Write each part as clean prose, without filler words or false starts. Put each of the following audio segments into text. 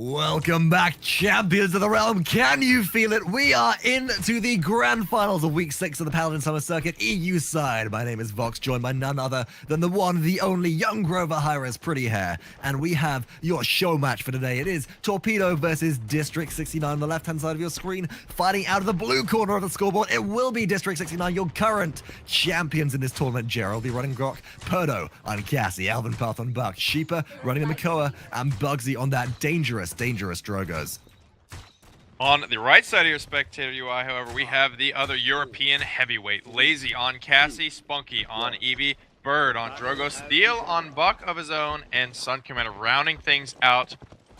Welcome back, champions of the realm. Can you feel it? We are into the grand finals of week 6 of the Paladin Summer Circuit EU side. My name is Vox, joined by none other than the one, the only young Grover Hi-Rez pretty hair. And we have your show match for today. It is Torpedo versus District 69 on the left-hand side of your screen. Fighting out of the blue corner of the scoreboard, it will be District 69, your current champions in this tournament. Gerrah will be running Grok, PERDO on Cassie, eLvenpath on Buck, Shipa running the Makoa, and bugzy on that dangerous Drogos. On the right side of your spectator UI, however, we have the other European heavyweight. Laizy on Cassie, spunkki on Eevee, Bird on Drogos, Thiel on Buck of his own, and SunCommannder rounding things out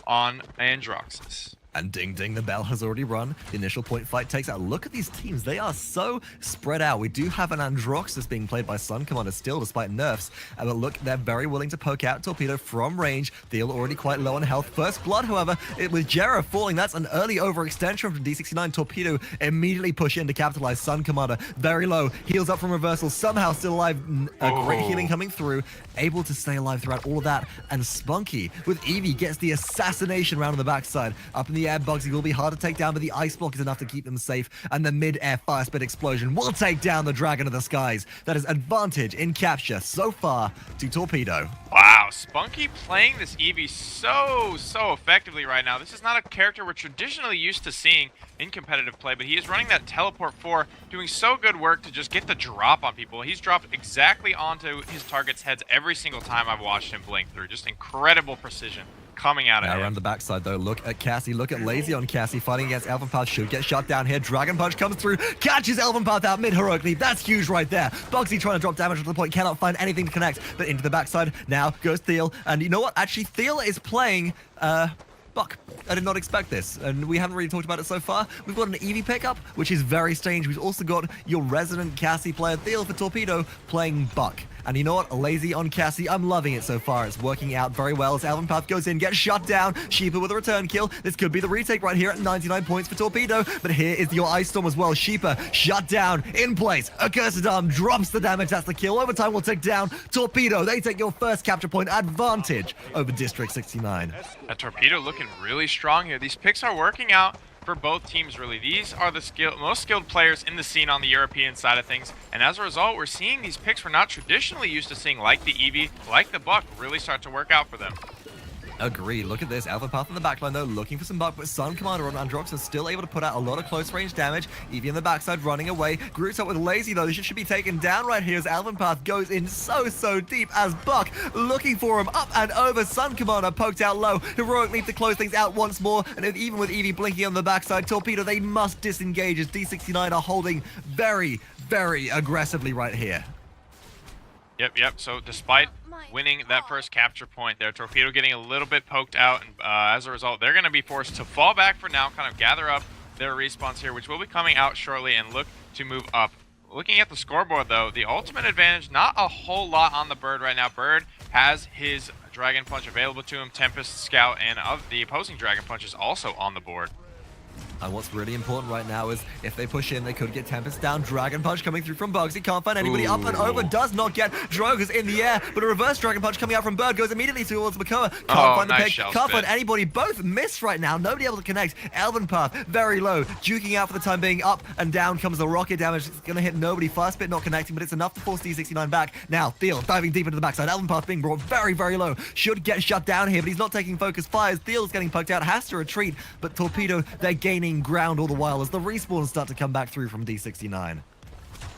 on Androxus. And ding ding, the bell has already run. The initial point fight takes out. Look at these teams. They are so spread out. We do have an Androxus being played by SunCommannder still, despite nerfs. But look, they're very willing to poke out Torpedo from range. Thiel already quite low on health. First blood, however, with Gerrah falling, that's an early overextension from D69. Torpedo immediately push in to capitalize. SunCommannder very low. Heals up from reversal. Somehow still alive. A great healing coming through. Able to stay alive throughout all of that. And spunkki with Eevee gets the assassination round on the backside. Up in the air, bugzy will be hard to take down, but the ice block is enough to keep them safe, and the mid-air fire spit explosion will take down the Dragon of the Skies. That is advantage in capture so far to Torpedo. Wow, spunkki playing this Eevee so effectively right now. This is not a character we're traditionally used to seeing in competitive play, but he is running that teleport 4, doing so good work to just get the drop on people. He's dropped exactly onto his target's heads every single time I've watched him blink through. Just incredible precision coming out of him. Around the backside though, look at Cassie, look at Laizy on Cassie fighting against eLvenpath, should get shut down here. Dragon Punch comes through, catches eLvenpath out mid-heroically. That's huge right there. Bugzy trying to drop damage to the point, cannot find anything to connect, but into the backside now goes Thiel. And you know what? Actually, Thiel is playing Buck. I did not expect this, and we haven't really talked about it so far. We've got an Eevee pickup, which is very strange. We've also got your resident Cassie player, Thiel for Torpedo, playing Buck. And you know what? Laizy on Cassie, I'm loving it so far. It's working out very well as eLvenpath goes in, gets shut down. Shipa with a return kill. This could be the retake right here at 99 points for Torpedo. But here is your Ice Storm as well. Shipa shut down in place. Accursed Arm drops the damage. That's the kill. Overtime will tick down. Torpedo, they take your first capture point advantage over District 69. Torpedo looking really strong here. These picks are working out for both teams, really. These are the most skilled players in the scene on the European side of things, and as a result, we're seeing these picks we're not traditionally used to seeing, like the Eevee, like the Buck, really start to work out for them. Agreed. Look at this. eLvenpath in the backline, though, looking for some Buck, but SunCommannder on Androx is still able to put out a lot of close-range damage. Eevee in the backside running away. Group's up with Laizy, though. This should be taken down right here as eLvenpath goes in so deep as Buck looking for him. Up and over. SunCommannder poked out low. Heroically to close things out once more. And even with Eevee blinking on the backside, Torpedo, they must disengage as D69 are holding very aggressively right here. Yep. So despite winning that first capture point there, Torpedo getting a little bit poked out, and as a result, they're going to be forced to fall back for now, kind of gather up their respawns here, which will be coming out shortly, and look to move up. Looking at the scoreboard, though, the ultimate advantage, not a whole lot on the Bird right now. Bird has his Dragon Punch available to him, Tempest, Scout, and of the opposing Dragon Punch is also on the board. And what's really important right now is if they push in, they could get Tempest down. Dragon Punch coming through from Bugzy. Can't find anybody. Up and over. Does not get Drogas in the air. But a reverse Dragon Punch coming out from Bird goes immediately towards Makoa. Can't find the pick. Can't find anybody. Both miss right now. Nobody able to connect. eLvenpath very low. Duking out for the time being. Up and down comes the rocket damage. It's going to hit nobody. Fast Spit not connecting, but it's enough to force D69 back. Now, Thiel diving deep into the backside. eLvenpath being brought very low. Should get shut down here, but he's not taking focus fires. Thiel's getting poked out. Has to retreat. But Torpedo, they're gaining ground all the while as the respawns start to come back through from D69.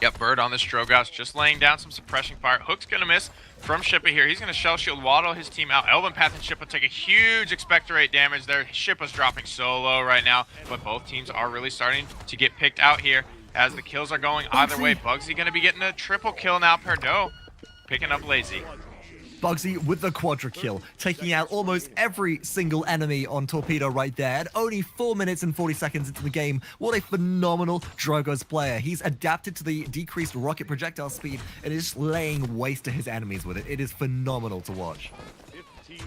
Yep, Bird on this Drogos, just laying down some suppression fire. Hook's gonna miss from Shipa here. He's gonna shell shield, waddle his team out. eLvenpath and Shipa take a huge expectorate damage there. Shipa's dropping so low right now, but both teams are really starting to get picked out here as the kills are going either way. Bugzy gonna be getting a triple kill now. PERDO picking up Laizy. Bugzy with the quadra kill, taking out almost every single enemy on Torpedo right there. At only 4 minutes and 40 seconds into the game, what a phenomenal Drogos player. He's adapted to the decreased rocket projectile speed and is just laying waste to his enemies with it. It is phenomenal to watch.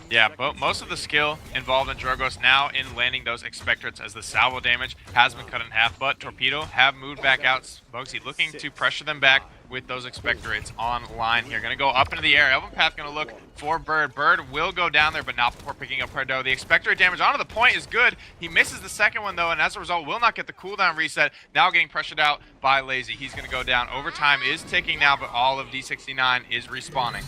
Yeah, but most of the skill involved in Drogos now in landing those expectorates as the salvo damage has been cut in half, but Torpedo have moved back out. Bugzy looking to pressure them back, with those expectorates online here. Going to go up into the air. eLvenpath going to look for Bird. Bird will go down there, but not before picking up PERDO. The expectorate damage onto the point is good. He misses the second one, though, and as a result, will not get the cooldown reset. Now getting pressured out by Laizy. He's going to go down. Overtime is ticking now, but all of D69 is respawning.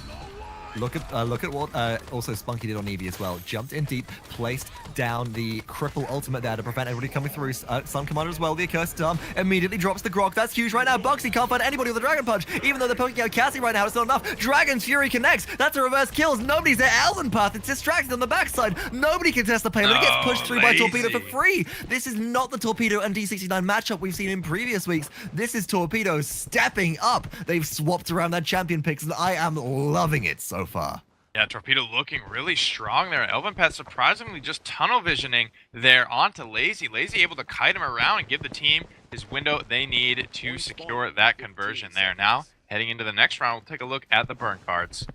Look at what also spunkki did on Eevee as well. Jumped in deep, placed down the cripple ultimate there to prevent everybody coming through. SunCommannder as well, the accursed arm, immediately drops the grok. That's huge right now. bugzy can't find anybody with a Dragon Punch. Even though they're poking out Cassie right now, it's not enough. Dragon's Fury connects. That's a reverse kills. Nobody's there. eLvenpath, it's distracted on the backside. Nobody can test the payload. It gets pushed through by Torpedo for free. This is not the Torpedo and D69 matchup we've seen in previous weeks. This is Torpedo stepping up. They've swapped around their champion picks, and I am loving it so far. Yeah, Torpedo looking really strong there. eLvenpath surprisingly just tunnel visioning there onto Laizy. Laizy able to kite him around and give the team his window they need to secure that conversion there. Now, heading into the next round, we'll take a look at the burn cards.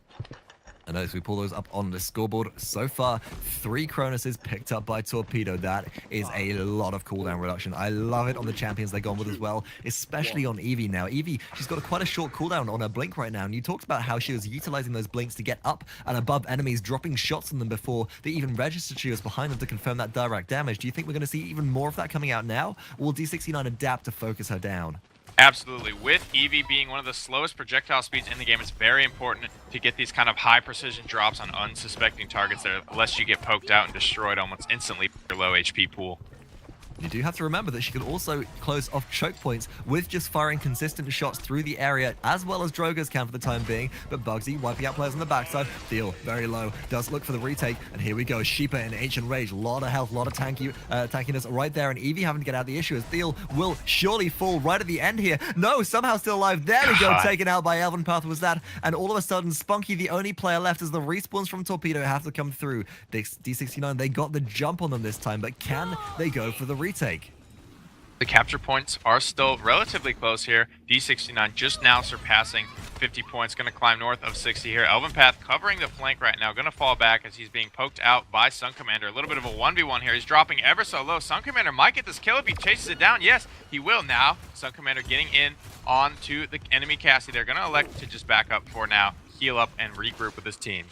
And as we pull those up on the scoreboard, so far, 3 Kronuses picked up by Torpedo. That is a lot of cooldown reduction. I love it on the champions they've gone with as well, especially on Eevee now. Eevee, she's got quite a short cooldown on her blink right now, and you talked about how she was utilizing those blinks to get up and above enemies, dropping shots on them before they even registered she was behind them to confirm that direct damage. Do you think we're going to see even more of that coming out now, or will D69 adapt to focus her down? Absolutely. With Eevee being one of the slowest projectile speeds in the game, it's very important to get these kind of high precision drops on unsuspecting targets there, lest you get poked out and destroyed almost instantly with your low HP pool. You do have to remember that she can also close off choke points with just firing consistent shots through the area, as well as Drogo's can for the time being. But bugzy wiping out players on the backside. Thiel, very low, does look for the retake. And here we go, Shipa in Ancient Rage. A lot of health, a lot of tankiness right there. And Eevee having to get out the issue as Thiel will surely fall right at the end here. No, somehow still alive. There we go, taken out by eLvenpath was that. And all of a sudden, spunkki, the only player left as the respawns from Torpedo have to come through. D69, they got the jump on them this time, but can they go for the retake? The capture points are still relatively close here. D69 just now surpassing 50 points. Going to climb north of 60 here. eLvenpath covering the flank right now. Going to fall back as he's being poked out by SunCommannder. A little bit of a 1v1 here. He's dropping ever so low. SunCommannder might get this kill if he chases it down. Yes, he will now. SunCommannder getting in onto the enemy Cassie. They're going to elect to just back up for now, heal up, and regroup with his team.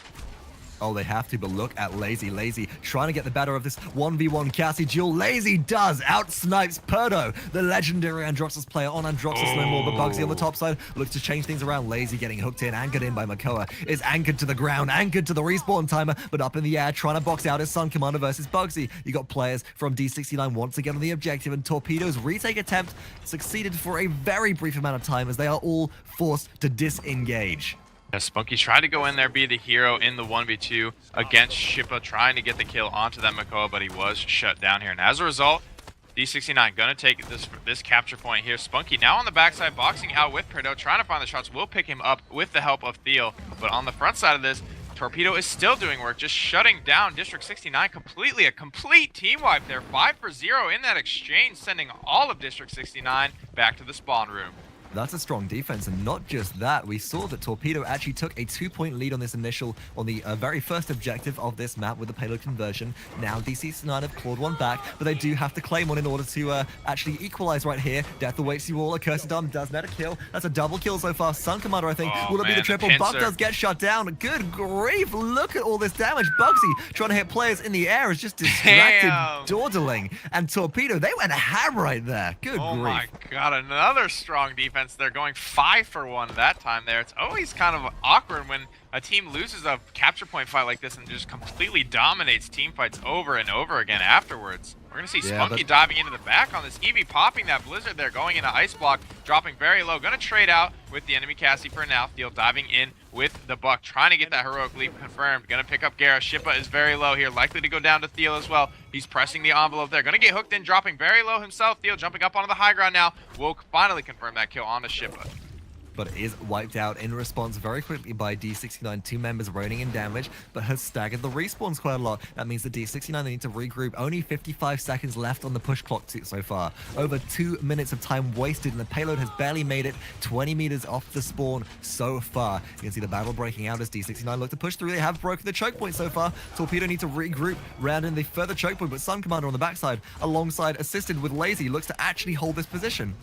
Oh, they have to, but look at Laizy. Laizy trying to get the better of this 1v1 Cassie duel. Laizy does out-snipes PERDO, the legendary Androxus player on Androxus no more, but bugzy on the top side looks to change things around. Laizy getting hooked in, anchored in by Makoa, is anchored to the ground, anchored to the respawn timer, but up in the air, trying to box out his SunCommannder versus bugzy. You got players from D69 once again on the objective, and Torpedo's retake attempt succeeded for a very brief amount of time as they are all forced to disengage. Yeah, spunkki tried to go in there, be the hero in the 1v2 against Shipa, trying to get the kill onto that Makoa, but he was shut down here. And as a result, D69 gonna take this capture point here. spunkki now on the backside, boxing out with PERDO, trying to find the shots. Will pick him up with the help of Thiel. But on the front side of this, Torpedo is still doing work, just shutting down District 69 completely. A complete team wipe there, 5-0 in that exchange, sending all of District 69 back to the spawn room. That's a strong defense, and not just that. We saw that Torpedo actually took a 2-point lead on this initial, on the very first objective of this map with the payload conversion. Now D69 have clawed one back, but they do have to claim one in order to actually equalize right here. Death awaits you all. Accursed Arm does net a kill. That's a double kill so far. SunCommannder, I think, will it be the triple? Bug does get shut down. Good grief, look at all this damage. Bugzy trying to hit players in the air is just distracted, dawdling. And Torpedo, they went ham right there. Good grief. Oh my god, another strong defense. They're going 5 for 1 that time there. It's always kind of awkward when a team loses a capture point fight like this and just completely dominates team fights over and over again afterwards. We're going to see spunkki diving into the back on this. Eevee popping that blizzard there, going into ice block, dropping very low. Going to trade out with the enemy Cassie for now. Thiel diving in with the buck, trying to get that heroic leap confirmed. Going to pick up gerrah. Shipa is very low here, likely to go down to Thiel as well. He's pressing the envelope there. Going to get hooked in, dropping very low himself. Thiel jumping up onto the high ground now. Will finally confirm that kill onto Shipa. But is wiped out in response very quickly by D69. 2 members raining in damage, but has staggered the respawns quite a lot. That means the D69, they need to regroup. Only 55 seconds left on the push clock so far. Over 2 minutes of time wasted, and the payload has barely made it 20 meters off the spawn so far. You can see the battle breaking out as D69 look to push through. They have broken the choke point so far. Torpedo need to regroup round in the further choke point, but SunCommannder on the backside, alongside assisted with Laizy, looks to actually hold this position.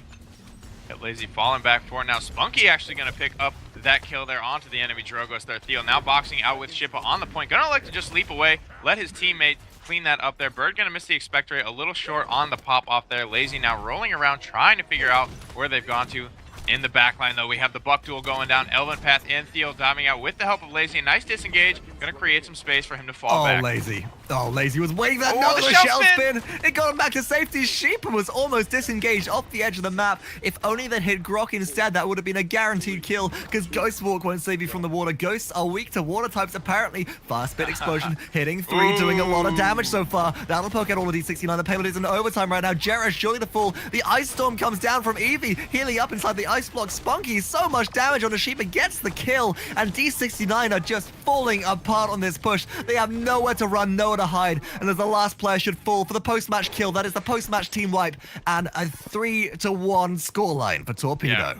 Get Laizy falling back for now. Spunkki actually going to pick up that kill there onto the enemy Drogos there. Thiel now boxing out with Shipa on the point. Gonna like to just leap away, let his teammate clean that up there. Bird gonna miss the expectorate a little short on the pop off there. Laizy now rolling around trying to figure out where they've gone to. In the backline, though, we have the buck duel going down. eLvenpath and Thiel diving out with the help of Laizy. Nice disengage. Going to create some space for him to fall back. Laizy. Oh, Laizy was waiting that the shell spin. It got him back to safety. Shipa was almost disengaged off the edge of the map. If only they'd hit Grok instead, that would have been a guaranteed kill, because Ghost Walk won't save you from the water. Ghosts are weak to water types, apparently. Fast Spit Explosion hitting 3, doing a lot of damage so far. That'll poke out all the D69. The payload is in overtime right now. Gerrah surely to fall. The Ice Storm comes down from Eevee, healing up inside the Ice Block. Spunkki, so much damage on the Shipa, gets the kill, and D69 are just falling apart on this push. They have nowhere to run, nowhere to hide, and as the last player should fall for the post-match kill, that is the post-match team wipe, and a 3-1 scoreline for Torpedo. Yeah.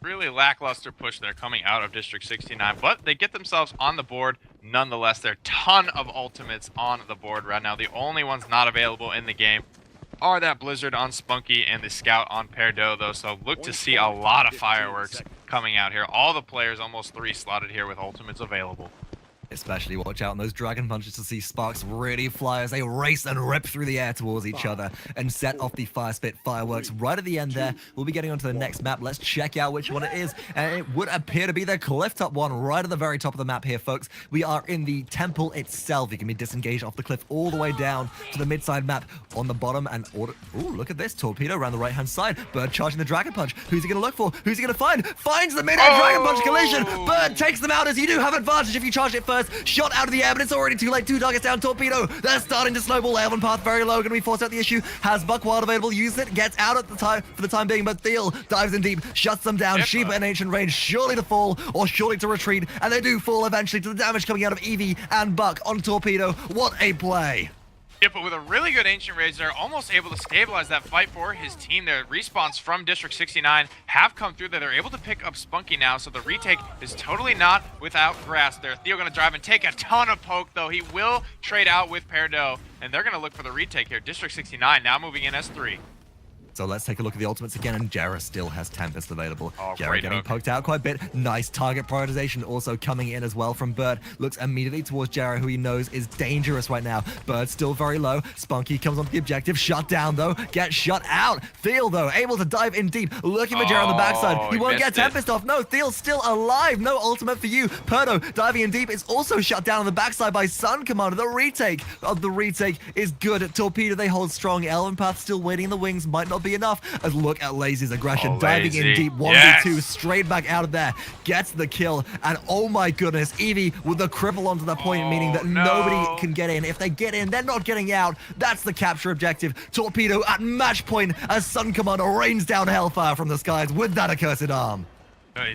Really lackluster push there coming out of District 69, but they get themselves on the board nonetheless. There are a ton of ultimates on the board right now. The only ones not available in the game are that Blizzard on Spunkki and the Scout on PERDO, though, so look to see a lot of fireworks coming out here. All the players, almost 3 slotted here with ultimates available. Especially watch out on those dragon punches to see sparks really fly as they race and rip through the air towards each other and set off the fire spit fireworks right at the end there. We'll be getting onto the next map. Let's check out which one it is. And it would appear to be the cliff top one right at the very top of the map here, folks. We are in the temple itself. You can be disengaged off the cliff all the way down to the mid-side map on the bottom. And ooh, look at this. Torpedo around the right-hand side. Bird charging the dragon punch. Who's he going to look for? Who's he going to find? Finds the mid-air dragon punch collision. Bird takes them out as you do have advantage if you charge it first. Shot out of the air, but it's already too late. 2 targets down. Torpedo, they're starting to snowball. eLvenpath very low, gonna be forced out the issue. Has Buck Wild available, uses it, gets out at the time for the time being, but Thiel dives in deep, shuts them down. Shipa in ancient range, surely to fall or surely to retreat, and they do fall eventually to the damage coming out of Eevee and Buck on Torpedo. What a play. Shipa with a really good Ancient Rage there, almost able to stabilize that fight for his team there. Respawns from District 69 have come through there. They're able to pick up Spunkki now, so the retake is totally not without grasp there. Thiel going to drive and take a ton of poke, though. He will trade out with PERDO, and they're going to look for the retake here. District 69 now moving in S3. So let's take a look at the ultimates again, and gerrah still has Tempest available. gerrah getting hook. poked out quite a bit. Nice target prioritization also coming in as well from Bird. Looks immediately towards gerrah, who he knows is dangerous right now. Bird still very low. Spunkki comes onto the objective. Shut down, though. Gets shut out. Thiel, though, able to dive in deep. Looking for gerrah on the backside. He won't get Tempest off. No, Thiel's still alive. No ultimate for you. PERDO diving in deep. It's also shut down on the backside by SunCommannder. The retake of the retake is good. Torpedo, they hold strong. eLvenpath still waiting in the wings. Might not be enough. As look at Laizy's aggression, diving in deep, 1v2, straight back out of there, gets the kill, and oh my goodness, Eevee with the cripple onto the point, meaning that nobody can get in. If they get in, they're not getting out. That's the capture objective. Torpedo at match point as SunCommannder rains down hellfire from the skies with that accursed arm.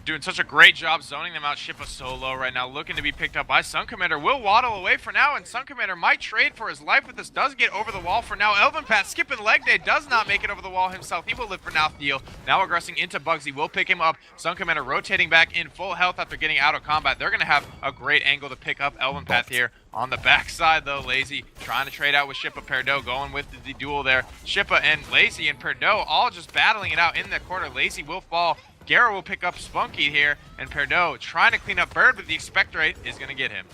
Doing such a great job zoning them out. Shipa so low right now, looking to be picked up by SunCommannder. Will waddle away for now, and SunCommannder might trade for his life, but this does get over the wall for now. eLvenpath skipping leg day, does not make it over the wall himself. He will live for now. Thiel now aggressing into bugzy, will pick him up. SunCommannder rotating back in full health after getting out of combat. They're going to have a great angle to pick up eLvenpath here. On the backside, though, Laizy trying to trade out with Shipa. PERDO going with the duel there. Shipa and Laizy and PERDO all just battling it out in the corner. Laizy will fall. gerrah will pick up Spunkki here, and PERDO trying to clean up Bird, but the expectorate is going to get him.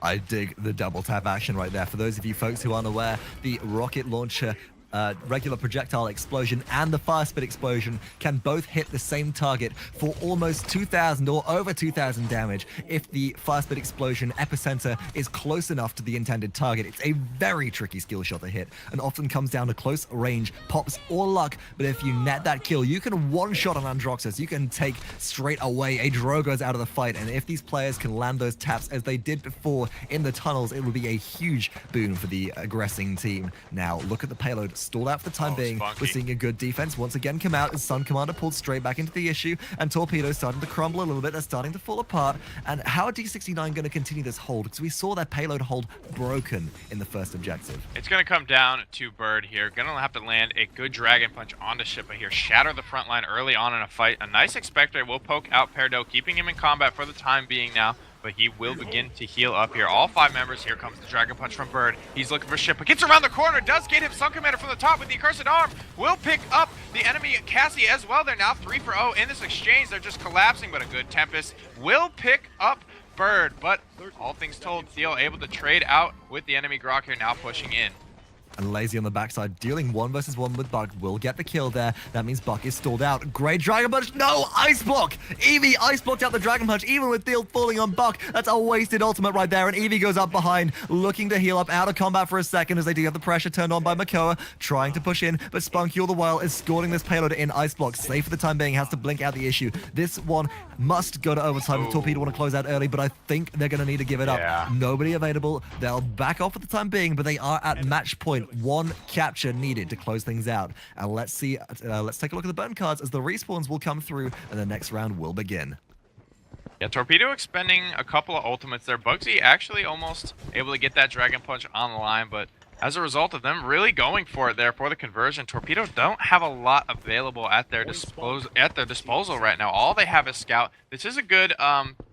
I dig the double tap action right there. For those of you folks who aren't aware, the rocket launcher regular projectile explosion and the fire spit explosion can both hit the same target for almost 2,000 or over 2,000 damage if the fire spit explosion epicenter is close enough to the intended target. It's a very tricky skill shot to hit and often comes down to close range, pops, or luck, but if you net that kill, you can one-shot an Androxus. You can take straight away a Drogoz out of the fight, and if these players can land those taps as they did before in the tunnels, it would be a huge boon for the aggressing team. Now, look at the payload. Stalled out for the time being. Spunkki. We're seeing a good defense once again come out as SunCommannder pulled straight back into the issue, and Torpedo starting to crumble a little bit. They're starting to fall apart. And how are D69 going to continue this hold? Because we saw their payload hold broken in the first objective. It's going to come down to Bird here. Going to have to land a good Dragon Punch onto Shipa here. Shatter the front line early on in a fight. A nice Expectorate will poke out PERDO, keeping him in combat for the time being now. but he will begin to heal up here. All 5 members. Here comes the Dragon Punch from Bird. He's looking for Shipa. Gets around the corner. Does get him SunCommannder from the top with the Accursed Arm. Will pick up the enemy Cassie as well. They're now 3 for 0 in this exchange. They're just collapsing, but a good Tempest will pick up Bird. But all things told, Thiel able to trade out with the enemy Grok here, now pushing in. And Laizy on the backside, dealing 1 versus 1 with Buck, will get the kill there. That means Buck is stalled out. Great Dragon Punch. No! Ice Block! Eevee ice blocked out the Dragon Punch, even with Thiel falling on Buck. That's a wasted ultimate right there. And Eevee goes up behind, looking to heal up, out of combat for a second, as they do have the pressure turned on by Makoa, trying to push in. But spunkki all the while is scoring this payload in Ice Block. Safe for the time being, has to blink out the issue. This one must go to overtime. Torpedo want to close out early, but I think they're going to need to give it up. Nobody available. They'll back off at the time being, but they are at match point. 1 capture needed to close things out. And let's see, let's take a look at the burn cards as the respawns will come through and the next round will begin. Yeah, Torpedo expending a couple of ultimates there. Bugzy actually almost able to get that Dragon Punch on the line, but as a result of them really going for it there for the conversion, Torpedo don't have a lot available at their disposal right now. All they have is Scout. This is a good,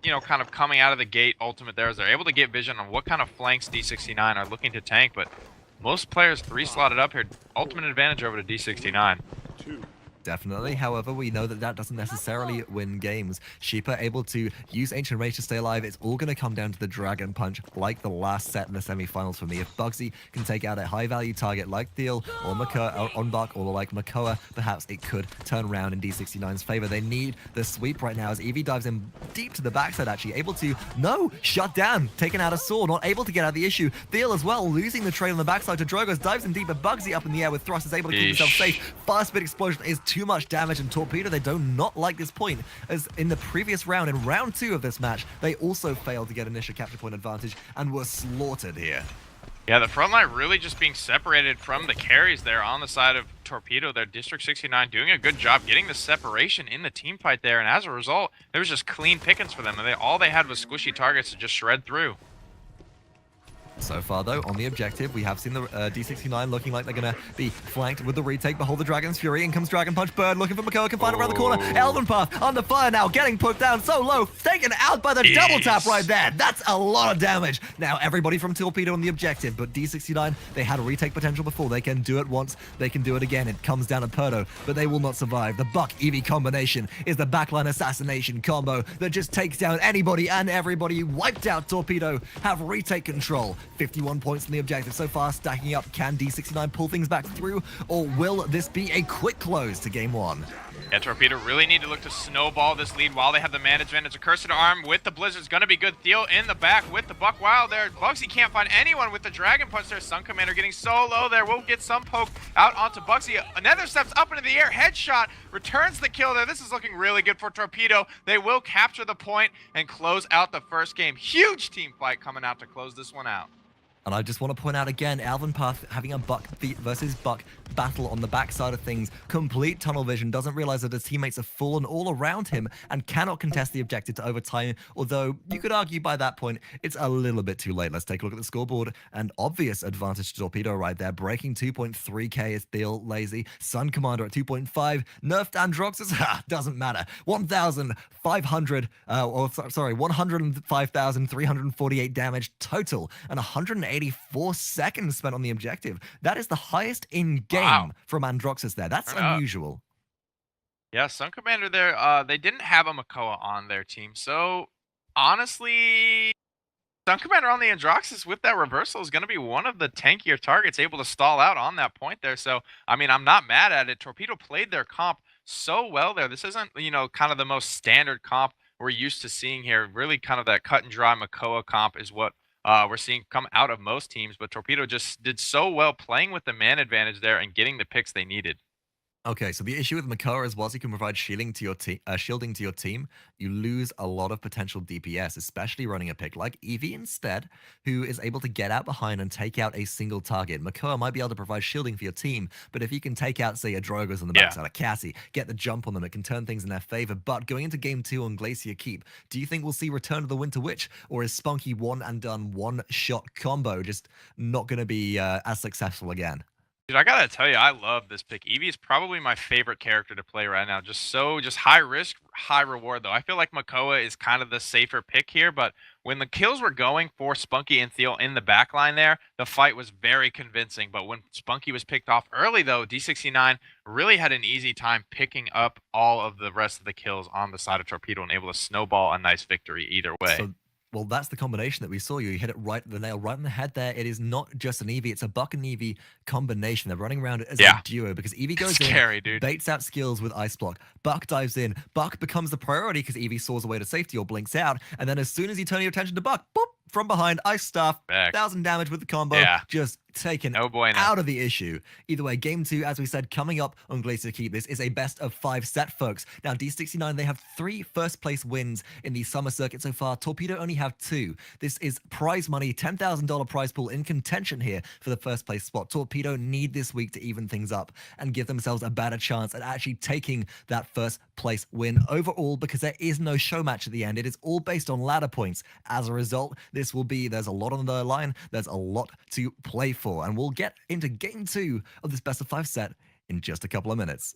you know, kind of coming out of the gate ultimate there, as they're able to get vision on what kind of flanks D69 are looking to tank, but most players 3-slotted up here. Ultimate advantage over to D69. Definitely. However, we know that that doesn't necessarily win games. Shipa able to use Ancient Rage to stay alive. It's all going to come down to the Dragon Punch, like the last set in the semifinals for me. If Bugzy can take out a high-value target like Thiel or Makoa, on Buck, or like Makoa, perhaps it could turn around in D69's favor. They need the sweep right now as Eevee dives in deep to the backside, actually. Able to, no, shut down, taken out a sword, not able to get out of the issue. Thiel as well, losing the trade on the backside to Drogos, dives in deep, but Bugzy up in the air with thrust is able to keep himself safe. Fast Bit Explosion is too much damage, and Torpedo, they do not like this point, as in the previous round, in round 2 of this match, they also failed to get initial capture point advantage and were slaughtered here. Yeah, the front line really just being separated from the carries there on the side of Torpedo. Their District 69 doing a good job getting the separation in the team fight there, and as a result, there was just clean pickings for them, and all they had was squishy targets to just shred through. So far, though, on the objective, we have seen the D69 looking like they're going to be flanked with the retake. Behold the Dragon's Fury. In comes Dragon Punch. Bird looking for Makoa. Can find it around the corner. eLvenpath under fire now. Getting put down so low. Taken out by the double tap right there. That's a lot of damage. Now, everybody from Torpedo on the objective. But D69, they had a retake potential before. They can do it once. They can do it again. It comes down to PERDO. But they will not survive. The Buck-Eevee combination is the backline assassination combo that just takes down anybody and everybody. Wiped out Torpedo. Have retake control. 51 points on the objective so far, stacking up. Can D69 pull things back through, or will this be a quick close to game 1? Yeah, Torpedo really need to look to snowball this lead while they have the man advantage. Accursed Arm with the Blizzard's going to be good. Thiel in the back with the Buck Wild there. Bugzy can't find anyone with the Dragon Punch there. SunCommannder getting so low there. We'll get some poke out onto Bugzy. Another steps up into the air. Headshot returns the kill there. This is looking really good for Torpedo. They will capture the point and close out the first game. Huge team fight coming out to close this one out. And I just want to point out again, eLvenpath having a Buck versus Buck battle on the backside of things. Complete tunnel vision, doesn't realize that his teammates have fallen all around him and cannot contest the objective to overtime. Although, you could argue by that point, it's a little bit too late. Let's take a look at the scoreboard. An obvious advantage to Torpedo right there. Breaking 2.3k is Thiel, Laizy. SunCommannder at 2.5. Nerfed Androxus, doesn't matter. 105,348 damage total. And 184 seconds spent on the objective. That is the highest in game from Androxus there. That's unusual. Yeah, SunCommannder there, they didn't have a Makoa on their team. So, honestly, SunCommannder on the Androxus with that reversal is going to be one of the tankier targets able to stall out on that point there. So, I mean, I'm not mad at it. Torpedo played their comp so well there. This isn't, you know, kind of the most standard comp we're used to seeing here. Really kind of that cut and dry Makoa comp is what we're seeing come out of most teams, but Torpedo just did so well playing with the man advantage there and getting the picks they needed. Okay, so the issue with Makoa is whilst you can provide shielding to your team, you lose a lot of potential DPS, especially running a pick like Eevee instead, who is able to get out behind and take out a single target. Makoa might be able to provide shielding for your team, but if you can take out, say, a Drogos on the backside, a Cassie, get the jump on them, it can turn things in their favor. But going into game 2 on Glacier Keep, do you think we'll see Return of the Winter Witch, or is spunkki one and done, one-shot combo just not going to be as successful again? Dude, I gotta tell you, I love this pick. Eevee is probably my favorite character to play right now. Just high risk, high reward, though. I feel like Makoa is kind of the safer pick here, but When the kills were going for Spunkki and Thiel in the backline there, the fight was very convincing. But when Spunkki was picked off early, though, D69 really had an easy time picking up all of the rest of the kills on the side of Torpedo and able to snowball a nice victory either way. So, well, that's the combination that we saw. You hit it right, the nail right in the head there. It is not just an Eevee, it's a Buck and Eevee combination. They're running around as a duo because Eevee goes Scary, in, dude. baits out skills with Ice Block. Buck dives in. Buck becomes the priority because Eevee soars away to safety or blinks out. And then as soon as you turn your attention to Buck, boop, from behind, Ice Staff, 1,000 damage with the combo. Just taken out of the issue. Either way, game 2, as we said, coming up on Glacier to Keep. This is a best of 5 set, folks. Now, D69, they have 3 first-place wins in the summer circuit so far. Torpedo only have 2. This is prize money, $10,000 prize pool in contention here for the first-place spot. Torpedo need this week to even things up and give themselves a better chance at actually taking that first-place win overall, because there is no show match at the end. It is all based on ladder points. As a result, this will be, there's a lot on the line. There's a lot to play for, and we'll get into game 2 of this best of 5 set in just a couple of minutes.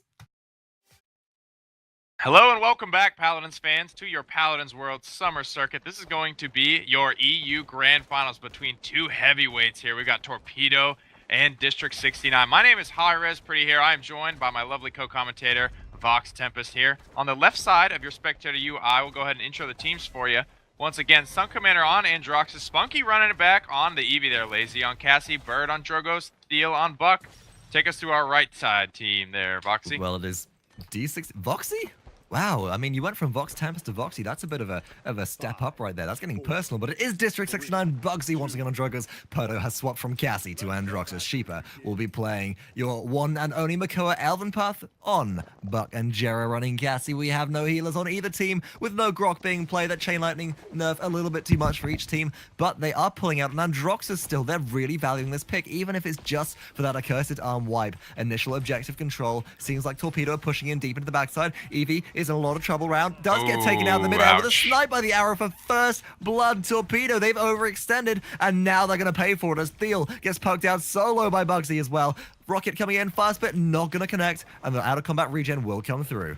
Hello and welcome back, Paladins fans, to your Paladins World Summer Circuit. This is going to be your EU Grand Finals between 2 heavyweights here. We've got Torpedo and District 69. My name is Hi-Rez, pretty here. I am joined by my lovely co-commentator, Vox Tempest here. On the left side of your spectator UI, I will go ahead and intro the teams for you. Once again, SunCommannder on Androxus, Spunkki running it back on the Eevee there, Laizy on Cassie, Bird on Drogos, Thiel on Buck. Take us to our right side team there, Voxy. Well, it is D6 Voxy? Wow, I mean, you went from Vox Tempest to Voxy. That's a bit of a step up right there. That's getting personal, but it is District 69 Bugzy once again on Drogos. PERDO has swapped from Cassie to Androxus. Shipa will be playing your one and only Makoa eLvenpath on Buck and gerrah running Cassie. We have no healers on either team, with no Grok being played. That Chain Lightning nerf a little bit too much for each team, but they are pulling out an Androxus still. They're really valuing this pick, even if it's just for that accursed arm wipe. Initial objective control. Seems like Torpedo are pushing in deep into the backside. Eevee is in a lot of trouble round. Does get taken out in the mid-air with a snipe by the arrow for first blood. Torpedo, they've overextended, and now they're going to pay for it as Thiel gets poked out solo by Bugzy as well. Rocket coming in fast, but not going to connect, and the out-of-combat regen will come through.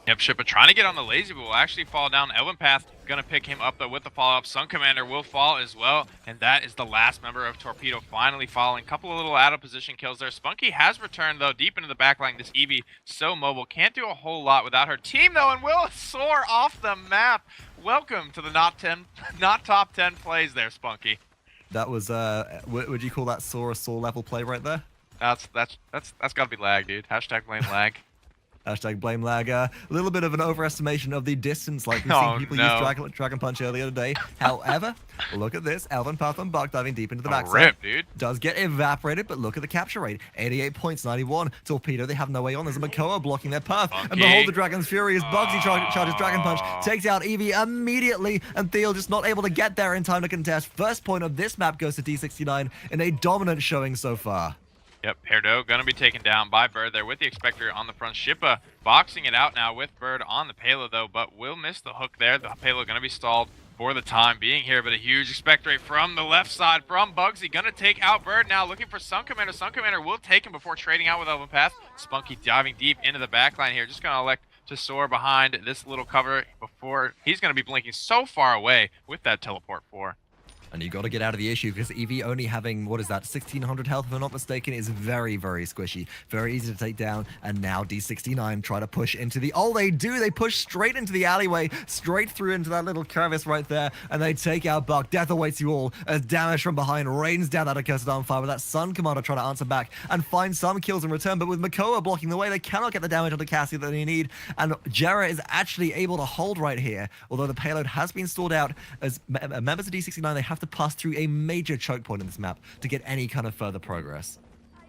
Yep, Shipa trying to get on the Laizy, but will actually fall down. eLvenpath going to pick him up, though, with the follow-up. SunCommannder will fall as well, and that is the last member of Torpedo finally falling. Couple of little out-of-position kills there. Spunkki has returned, though, deep into the backline. This Eevee, so mobile, can't do a whole lot without her team, though, and will soar off the map. Welcome to the not top 10 plays there, Spunkki. That was, would you call that soar level play right there? That's got to be lag, dude. Hashtag blame lag. Hashtag blame lag. A little bit of an overestimation of the distance, like we've seen people use Dragon Punch earlier today. However, look at this. eLvenpath and Buck diving deep into the backside. Rip, dude. Does get evaporated, but look at the capture rate. 88 points, 91. Torpedo, they have no way on. There's a Makoa blocking their path. Spunkki. And behold the Dragon's Fury as Bugzy charges Dragon Punch, takes out Eevee immediately, and Thiel just not able to get there in time to contest. First point of this map goes to D69 in a dominant showing so far. Yep, PERDO gonna be taken down by Bird there with the Expector on the front. Shipa boxing it out now with Bird on the payload though, but will miss the hook there. The payload gonna be stalled for the time being here, but a huge Expectorate from the left side from Bugzy. Gonna take out Bird now, looking for SunCommannder. SunCommannder will take him before trading out with eLvenpath. Spunkki diving deep into the backline here, just gonna elect to soar behind this little cover before he's gonna be blinking so far away with that teleport 4. And you got to get out of the issue because Eevee only having, what is that, 1600 health if I'm not mistaken, is very, very squishy. Very easy to take down. And now D69 try to push into the... Oh, they do! They push straight into the alleyway, straight through into that little crevice right there. And they take out Buck. Death awaits you all as damage from behind rains down that accursed arm fire with that SunCommannder trying to answer back and find some kills in return. But with Makoa blocking the way, they cannot get the damage onto Cassie that they need. And gerrah is actually able to hold right here, although the payload has been stalled out. As members of D69, they have to pass through a major choke point in this map to get any kind of further progress.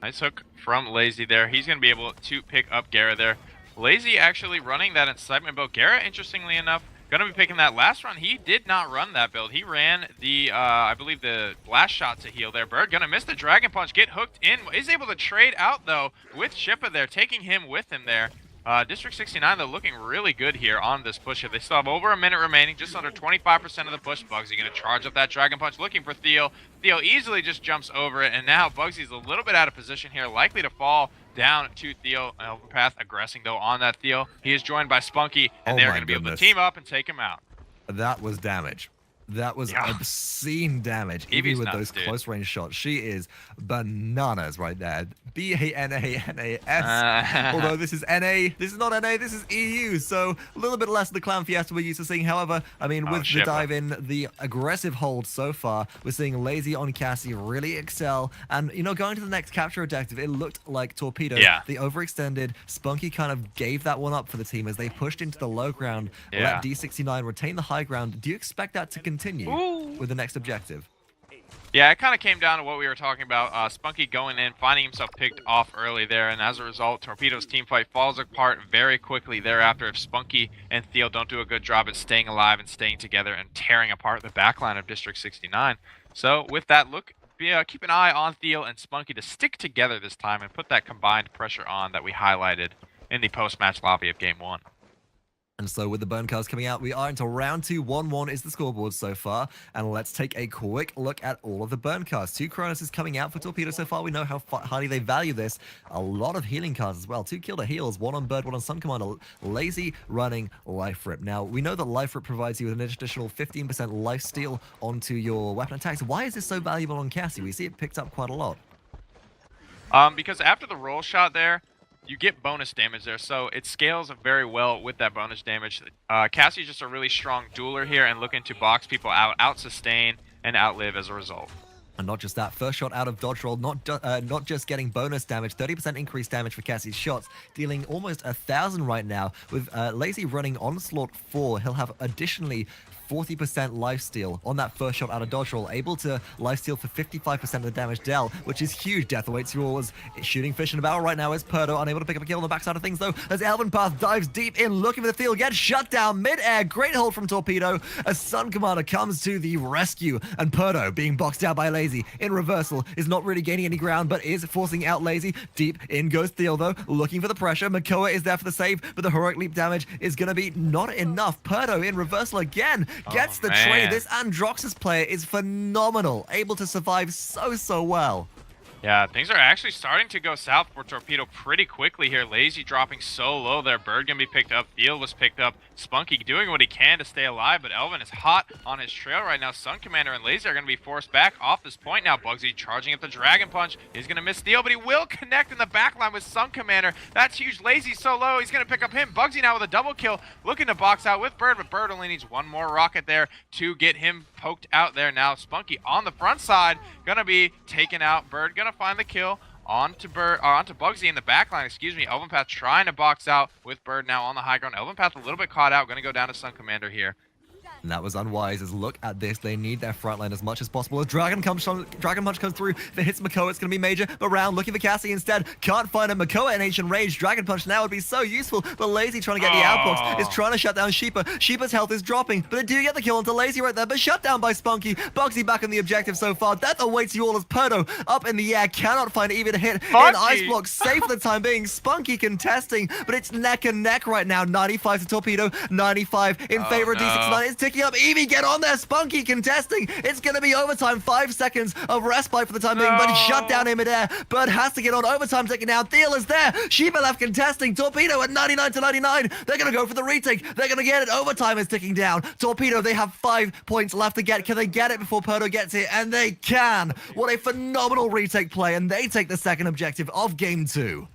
Nice hook from Laizy there. He's going to be able to pick up gerrah there. Laizy actually running that incitement build. gerrah, interestingly enough, going to be picking that last run. He did not run that build. He ran the, I believe, the blast shot to heal there. Bird going to miss the Dragon Punch, get hooked in. Is able to trade out, though, with Shipa there, taking him with him there. District 69, though, looking really good here on this push. They still have over a minute remaining, just under 25% of the push. Bugzy going to charge up that Dragon Punch, looking for Thiel. Thiel easily just jumps over it, and now Bugzy's a little bit out of position here, likely to fall down to Thiel. eLvenpath aggressing, though, on that Thiel. He is joined by Spunkki, and they're going to be able to team up and take him out. That was damage. That was obscene damage. Eevee's Eevee with nuts, those dude. close range shots. She is bananas right there. B-A-N-A-N-A-S. Although this is NA. This is not NA. This is EU. So a little bit less than the Clown Fiesta we're used to seeing. However, I mean, with the Shipa. dive in, the aggressive hold so far, we're seeing Laizy on Cassie really excel. And, you know, going to the next capture objective, it looked like Torpedo, the overextended. Spunkki kind of gave that one up for the team as they pushed into the low ground, let D69 retain the high ground. Do you expect that to continue with the next objective? Yeah, it kind of came down to what we were talking about. Spunkki going in, finding himself picked off early there, and as a result, Torpedo's team fight falls apart very quickly thereafter if Spunkki and Thiel don't do a good job at staying alive and staying together and tearing apart the backline of District 69. So with that, keep an eye on Thiel and Spunkki to stick together this time and put that combined pressure on that we highlighted in the post-match lobby of Game 1. And so with the burn cards coming out, we are into round 2. 1-1 is the scoreboard so far. And let's take a quick look at all of the burn cards. 2 Cronus is coming out for Torpedo so far. We know how highly they value this. A lot of healing cards as well. 2 Kilder heals, 1 on Bird, 1 on SunCommannder. Laizy running Life Rip. Now, we know that Life Rip provides you with an additional 15% life steal onto your weapon attacks. Why is this so valuable on Cassie? We see it picked up quite a lot. Because after the roll shot there, you get bonus damage there, so it scales very well with that bonus damage. Cassie's just a really strong dueler here and looking to box people out sustain, and outlive as a result. And not just that, first shot out of dodge roll, not just getting bonus damage, 30% increased damage for Cassie's shots, dealing almost 1,000 right now. With Laizy running Onslaught 4, he'll have additionally 40% lifesteal on that first shot out of dodge roll, able to lifesteal for 55% of the damage dealt, which is huge. Death awaits you all as shooting fish in a barrel right now is PERDO, unable to pick up a kill on the backside of things though, as eLvenpath dives deep in, looking for the Thiel, gets shut down mid-air, great hold from Torpedo, as SunCommannder comes to the rescue, and PERDO being boxed out by Laizy in reversal, is not really gaining any ground, but is forcing out Laizy. Deep in goes Thiel though, looking for the pressure. Makoa is there for the save, but the heroic leap damage is gonna be not enough. PERDO in reversal again, gets the trade. This Androxus player is phenomenal, able to survive so well. Yeah, things are actually starting to go south for Torpedo pretty quickly here. Laizy dropping so low there. Bird gonna be picked up. Thiel was picked up. Spunkki doing what he can to stay alive, but Elven is hot on his trail right now. SunCommannder and Laizy are gonna be forced back off this point now. Bugzy charging up the Dragon Punch. He's gonna miss Thiel, but he will connect in the backline with SunCommannder. That's huge. Laizy so low, he's gonna pick up him. Bugzy now with a double kill, looking to box out with Bird, but Bird only needs one more rocket there to get him poked out there. Now Spunkki on the front side, gonna be taken out. Bird gonna find the kill onto Bugzy in the backline, eLvenpath trying to box out with Bird now on the high ground. eLvenpath a little bit caught out, gonna go down to SunCommannder here. And that was unwise, as look at this. They need their front line as much as possible. As Dragon Punch comes through. If it hits Makoa, it's going to be major. But Round looking for Cassie instead. Can't find a Makoa in Ancient Rage. Dragon Punch now would be so useful. But Laizy trying to get the outbox is trying to shut down Shipa. Shipa's health is dropping. But they do get the kill onto Laizy right there. But shut down by Spunkki. Bugzy back on the objective so far. Death awaits you all as PERDO up in the air. Cannot find even a hit. In Ice Block, safe for the time being. Spunkki contesting. But it's neck and neck right now. 95 to Torpedo. 95 in favor of D69. It's ticking up. Eevee, get on there. Spunkki contesting. It's going to be overtime. 5 seconds of respite for the time being, but he's shut down in midair. Bird has to get on. Overtime taken down. Thiel is there. Shipa left contesting. Torpedo at 99 to 99. They're going to go for the retake. They're going to get it. Overtime is ticking down. Torpedo, they have 5 points left to get. Can they get it before PERDO gets it? And they can. What a phenomenal retake play, and they take the second objective of Game 2.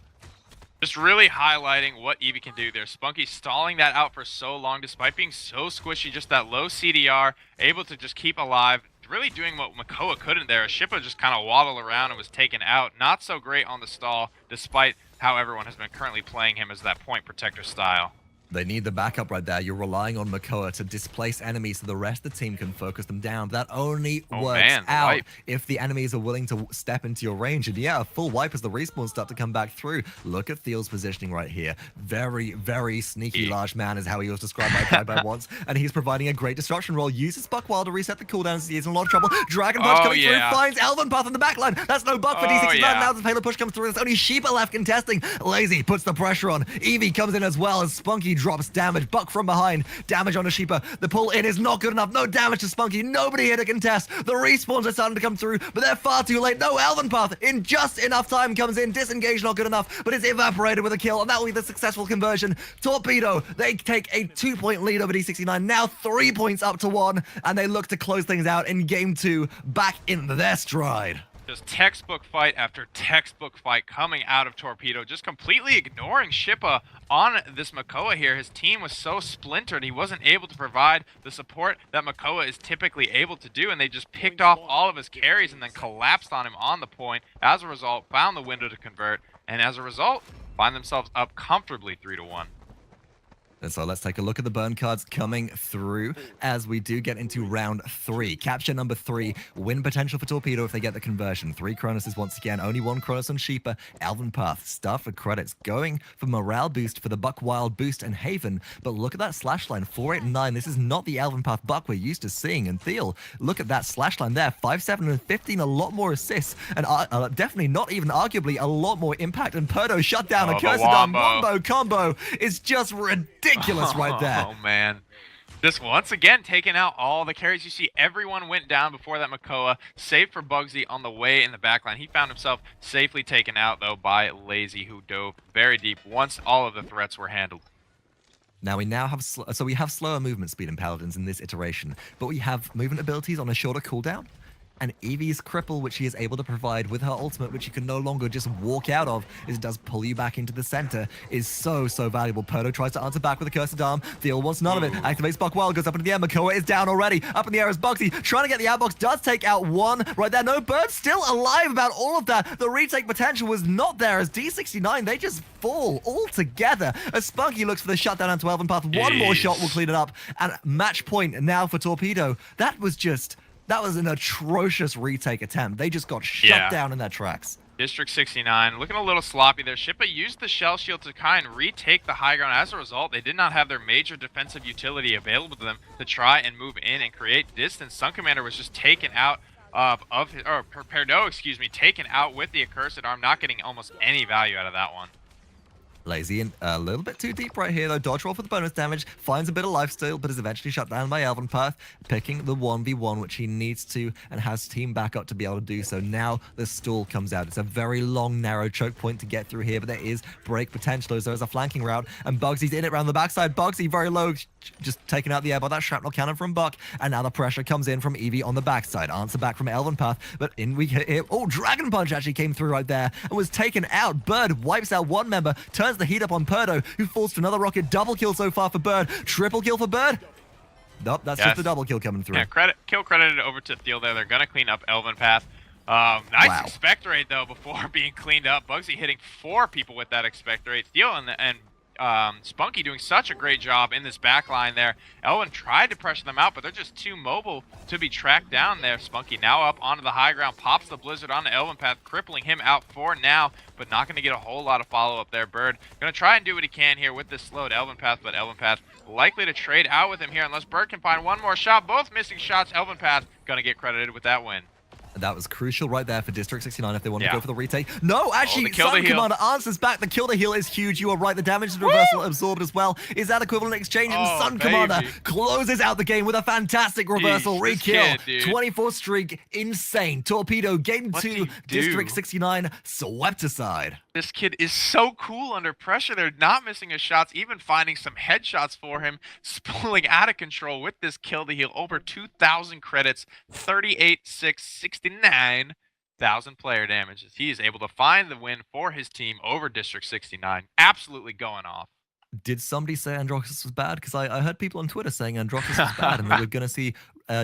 Just really highlighting what Eevee can do there. Spunkki stalling that out for so long despite being so squishy, just that low CDR, able to just keep alive, really doing what Makoa couldn't there. Shipa just kind of waddled around and was taken out. Not so great on the stall, despite how everyone has been currently playing him as that point protector style. They need the backup right there. You're relying on Makoa to displace enemies so the rest of the team can focus them down. That only works out if the enemies are willing to step into your range. And yeah, a full wipe as the respawns start to come back through. Look at Thiel's positioning right here. Very, very sneaky large man is how he was described by Pride once. And he's providing a great destruction roll. Uses Buckwile to reset the cooldowns as he's in a lot of trouble. Dragon Punch coming through, finds eLvenpath on the backline. That's no buck for D69. Now the payload push comes through. There's only Shipa left contesting. Laizy puts the pressure on. Eevee comes in as well as Spunkki drops damage. Buck from behind, damage onto Shipa. The pull in is not good enough. No damage to spunkki. Nobody here to contest. The respawns are starting to come through, but they're far too late. No, eLvenpath in just enough time comes in. Disengage not good enough, but it's evaporated with a kill, and that will be the successful conversion. Torpedo, they take a 2-point lead over D69. Now 3 points up to 1, and they look to close things out in game 2, back in their stride. Just textbook fight after textbook fight coming out of Torpedo, just completely ignoring Shipa on this Makoa here. His team was so splintered, he wasn't able to provide the support that Makoa is typically able to do, and they just picked off all of his carries and then collapsed on him on the point. As a result, found the window to convert, and as a result, find themselves up comfortably 3-1. And so let's take a look at the burn cards coming through as we do get into round 3. Capture number 3, win potential for Torpedo if they get the conversion. 3 Chronuses once again, only 1 Chronus on Shipa. eLvenpath, star for credits, going for morale boost for the Buck Wild boost and Haven. But look at that slash line, 4, 8, and 9. This is not the eLvenpath Buck we're used to seeing. And Thiel, look at that slash line there, 5, 7, and 15, a lot more assists. And definitely not even arguably a lot more impact. And PERDO shut down a Cursadon wombo combo is just ridiculous right there. Oh, man. Just once again taking out all the carries. You see everyone went down before that Makoa, save for bugzy on the way in the backline. He found himself safely taken out, though, by Laizy, who dove very deep once all of the threats were handled. Now we have we have slower movement speed in Paladins in this iteration, but we have movement abilities on a shorter cooldown. And Eevee's cripple, which she is able to provide with her ultimate, which you can no longer just walk out of, as it does pull you back into the center, is so valuable. PERDO tries to answer back with a cursed arm. Thiel wants none of it. Activates Buck Wild, goes up into the air. Makoa is down already. Up in the air is bugzy, trying to get the outbox, does take out 1 right there. No, Bird still alive about all of that. The retake potential was not there as D69, they just fall altogether. As spunkki looks for the shutdown onto eLvenpath. 1 more shot will clean it up. And match point now for Torpedo. That was an atrocious retake attempt. They just got shut down in their tracks. District 69 looking a little sloppy there. Shipa used the shell shield to kind of retake the high ground. As a result, they did not have their major defensive utility available to them to try and move in and create distance. SunCommannder was just taken out PERDO, taken out with the accursed arm, not getting almost any value out of that one. Laizy and a little bit too deep right here, though. Dodge roll for the bonus damage. Finds a bit of lifesteal, but is eventually shut down by eLvenpath, picking the 1v1, which he needs to, and has team backup to be able to do so. Now the stall comes out. It's a very long, narrow choke point to get through here, but there is break potential as there is a flanking route, and Bugsy's in it around the backside. Bugzy very low, just taken out the air by that shrapnel cannon from Buck, and now the pressure comes in from Eevee on the backside. Answer back from eLvenpath, but in we get here. Oh, Dragon Punch actually came through right there and was taken out. Bird wipes out 1 member, turns the heat up on PERDO, who falls to another rocket. Double kill so far for Bird. Triple kill for Bird. Nope, that's just the double kill coming through. Yeah, kill credited over to Thiel there. They're going to clean up eLvenpath. Nice expectorate, though, before being cleaned up. Bugzy hitting 4 people with that expectorate. Thiel and spunkki doing such a great job in this back line there. Elven tried to pressure them out, but they're just too mobile to be tracked down there. Spunkki now up onto the high ground, pops the blizzard onto eLvenpath, crippling him out for now, but not going to get a whole lot of follow-up there. Bird going to try and do what he can here with this slowed eLvenpath, but eLvenpath likely to trade out with him here unless Bird can find 1 more shot. Both missing shots. eLvenpath going to get credited with that win. That was crucial right there for District 69 if they want to go for the retake. No, actually, SunCommannder answers back. The kill the heal is huge. You are right. The damage is reversal absorbed as well. Is that equivalent exchange? And SunCommannder closes out the game with a fantastic reversal. Re-kill. 24 streak. Insane. Torpedo. Game 2. District 69 swept aside. This kid is so cool under pressure. They're not missing his shots, even finding some headshots for him, spooling out of control with this kill to heal. Over 2,000 credits, 38,669,000 player damages. He is able to find the win for his team over District 69. Absolutely going off. Did somebody say Androxus was bad? Because I heard people on Twitter saying Androxus was bad and that we're going to see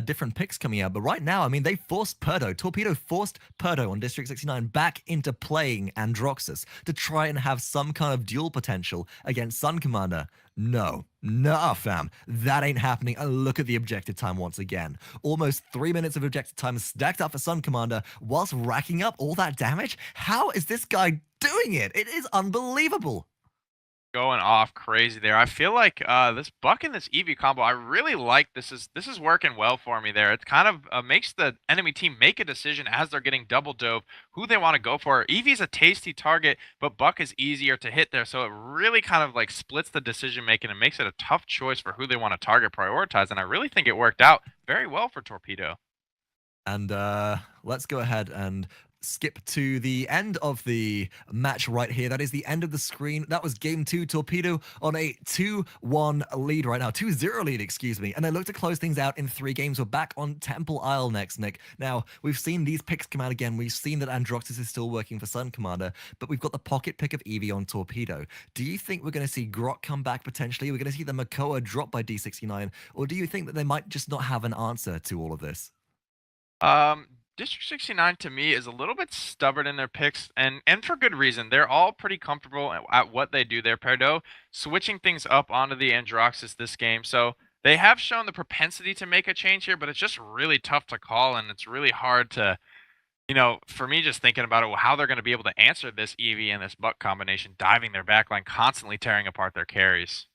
different picks coming out. But right now, I mean, they forced PERDO. Torpedo forced PERDO on District 69 back into playing Androxus to try and have some kind of duel potential against SunCommannder. No, nah, fam. That ain't happening. And look at the objective time once again. Almost 3 minutes of objective time stacked up for SunCommannder whilst racking up all that damage. How is this guy doing it? It is unbelievable. Going off crazy there. I feel like this Buck and this Eevee combo, I really like. This is working well for me there. It kind of makes the enemy team make a decision as they're getting double dove who they want to go for. Eevee's a tasty target, but Buck is easier to hit there, so it really kind of like splits the decision making and makes it a tough choice for who they want to target prioritize. And I really think it worked out very well for Torpedo. And let's go ahead and skip to the end of the match right here. That is the end of the screen. That was game 2. Torpedo on a 2-1 lead right now. 2-0 lead, excuse me. And they look to close things out in 3 games. We're back on Temple Isle next, Nick. Now, we've seen these picks come out again. We've seen that Androxus is still working for SunCommannder, but we've got the pocket pick of Eevee on Torpedo. Do you think we're going to see Grok come back potentially? We're going to see the Makoa drop by D69? Or do you think that they might just not have an answer to all of this? District 69 to me is a little bit stubborn in their picks, and for good reason. They're all pretty comfortable at what they do there. PERDO switching things up onto the Androxus this game, so they have shown the propensity to make a change here, but it's just really tough to call, and it's really hard to, for me just thinking about it, how they're going to be able to answer this Eevee and this Buck combination, diving their backline, constantly tearing apart their carries.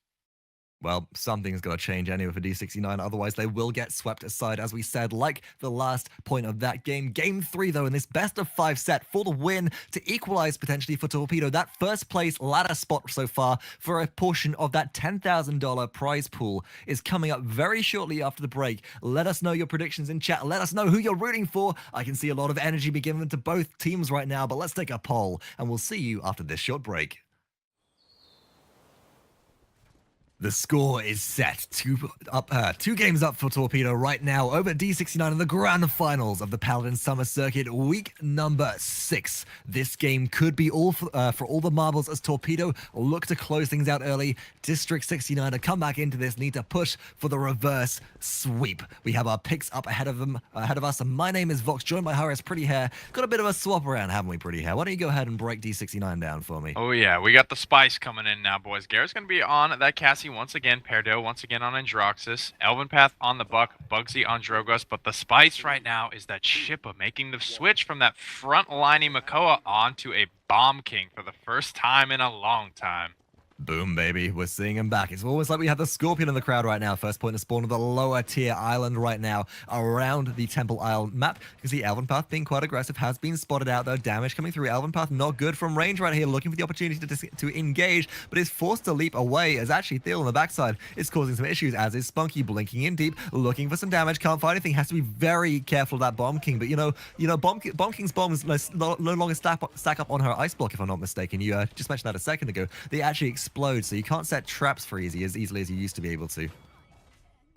Well, something's got to change anyway for D69, otherwise they will get swept aside, as we said, like the last point of that game. Game 3, though, in this best-of-5 set for the win to equalize potentially for Torpedo. That first-place ladder spot so far for a portion of that $10,000 prize pool is coming up very shortly after the break. Let us know your predictions in chat. Let us know who you're rooting for. I can see a lot of energy be given to both teams right now, but let's take a poll, and we'll see you after this short break. The score is set. Two games up for Torpedo right now over D69 in the grand finals of the Paladins Summer Circuit, week number 6. This game could be all for all the marbles as Torpedo look to close things out early. District 69 to come back into this need to push for the reverse sweep. We have our picks up ahead of us. And my name is Vox, joined by Hi-Rez Pretty Hair. Got a bit of a swap around, haven't we, Pretty Hair? Why don't you go ahead and break D69 down for me? Oh yeah, we got the spice coming in now, boys. Garrett's going to be on that Cassie once again, PERDO once again on Androxus, eLvenpath on the Buck, bugzy on Drogoz, but the spice right now is that Shipa making the switch from that front-lining Makoa onto a Bomb King for the first time in a long time. Boom, baby. We're seeing him back. It's almost like we have the Scorpion in the crowd right now. First point to spawn of the lower tier island right now around the Temple Isle map. You can see eLvenpath being quite aggressive, has been spotted out though. Damage coming through. eLvenpath not good from range right here, looking for the opportunity to engage, but is forced to leap away as actually Thiel on the backside is causing some issues, as is spunkki blinking in deep, looking for some damage. Can't find anything. Has to be very careful of that Bomb King, but Bomb King's bombs no longer stack up on her ice block, if I'm not mistaken. You just mentioned that a second ago. They actually explode, so you can't set traps for as easily as you used to be able to.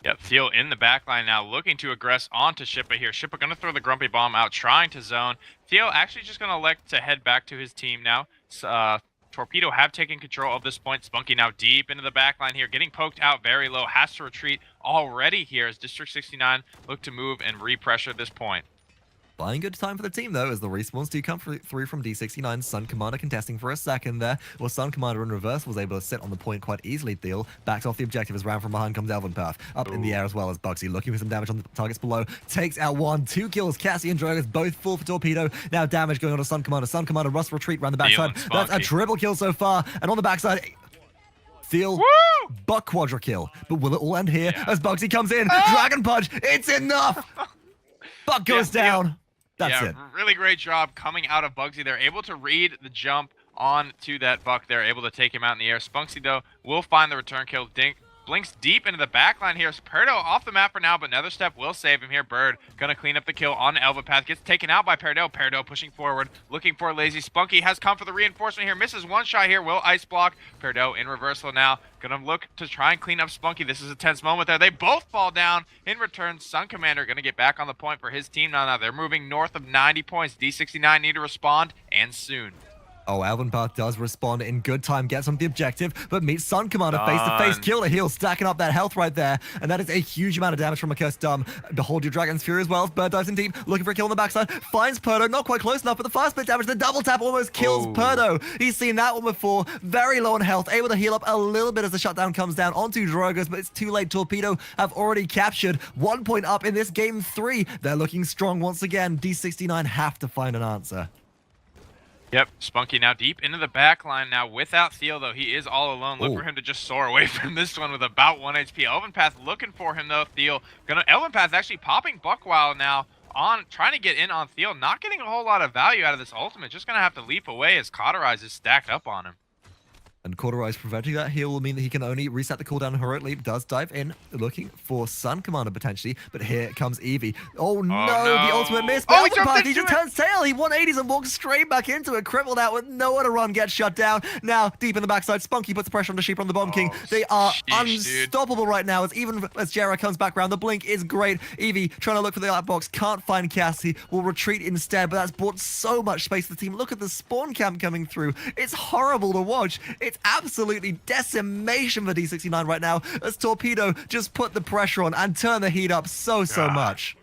Yep, Thiel in the backline now, looking to aggress onto Shipa here. Shipa going to throw the Grumpy Bomb out, trying to zone. Thiel actually just going to elect to head back to his team now. Torpedo have taken control of this point. Spunkki now deep into the backline here, getting poked out very low. Has to retreat already here as District 69 look to move and re-pressure this point. Buying good time for the team, though, as the respawns do come through from D69. SunCommannder contesting for a second there. Well, SunCommannder in reverse was able to sit on the point quite easily. Thiel backed off the objective as round from behind comes eLvenpath. Up in the air as well as bugzy, looking for some damage on the targets below. Takes out 1, 2 kills. Cassie and Drogoz both full for Torpedo. Now damage going on to SunCommannder. SunCommannder rust retreat around the backside. That's a triple kill so far. And on the backside, Thiel, Buck quadra kill. But will it all end here as bugzy comes in? Dragon Punch, it's enough! Buck goes down. That's it. Really great job coming out of bugzy. They're able to read the jump on to that Buck. They're able to take him out in the air. Spunkki, though, will find the return kill. Blinks deep into the backline here. PERDO off the map for now, but another step will save him here. Bird gonna clean up the kill on eLvenpath. Gets taken out by PERDO. PERDO pushing forward, looking for Laizy. Spunkki has come for the reinforcement here. Misses one shot here. Will ice block. PERDO in reversal now. Gonna look to try and clean up Spunkki. This is a tense moment there. They both fall down. In return, SunCommannder gonna get back on the point for his team. Now they're moving north of 90 points. D69 need to respond, and soon. Oh, eLvenpath does respond in good time, gets on the objective, but meets SunCommannder face-to-face. Kill to heal, stacking up that health right there. And that is a huge amount of damage from a Cursed Dumb. Behold your Dragon's Fury as well. Bird dives in deep, looking for a kill on the backside. Finds PERDO, not quite close enough, but the fast bit damage, the double tap almost kills PERDO. He's seen that one before. Very low on health, able to heal up a little bit as the shutdown comes down onto Drogoz, but it's too late. Torpedo have already captured 1 point up in this game 3. They're looking strong once again. D69 have to find an answer. Yep, spunkki now deep into the back line now without Thiel, though. He is all alone. Look for him to just soar away from this one with about 1 HP. eLvenpath looking for him, though. Thiel eLvenpath actually popping Buckwild now on, trying to get in on Thiel. Not getting a whole lot of value out of this ultimate. Just going to have to leap away as QUADRA is stacked up on him. And QUADRA preventing that heal will mean that he can only reset the cooldown. Heroic Leap does dive in, looking for SunCommannder potentially, but here comes Eevee. Oh no, the ultimate miss. He just turns tail. He 180s and walks straight back into it, crippled out with nowhere to run, gets shut down. Now, deep in the backside, spunkki puts the pressure on the Shipa on the Bomb King. They are unstoppable right now, even as gerrah comes back around. The blink is great. Eevee trying to look for the outbox, can't find Cassie, will retreat instead, but that's brought so much space to the team. Look at the spawn camp coming through. It's horrible to watch. It's absolutely decimation for D69 right now as Torpedo just put the pressure on and turn the heat up so much.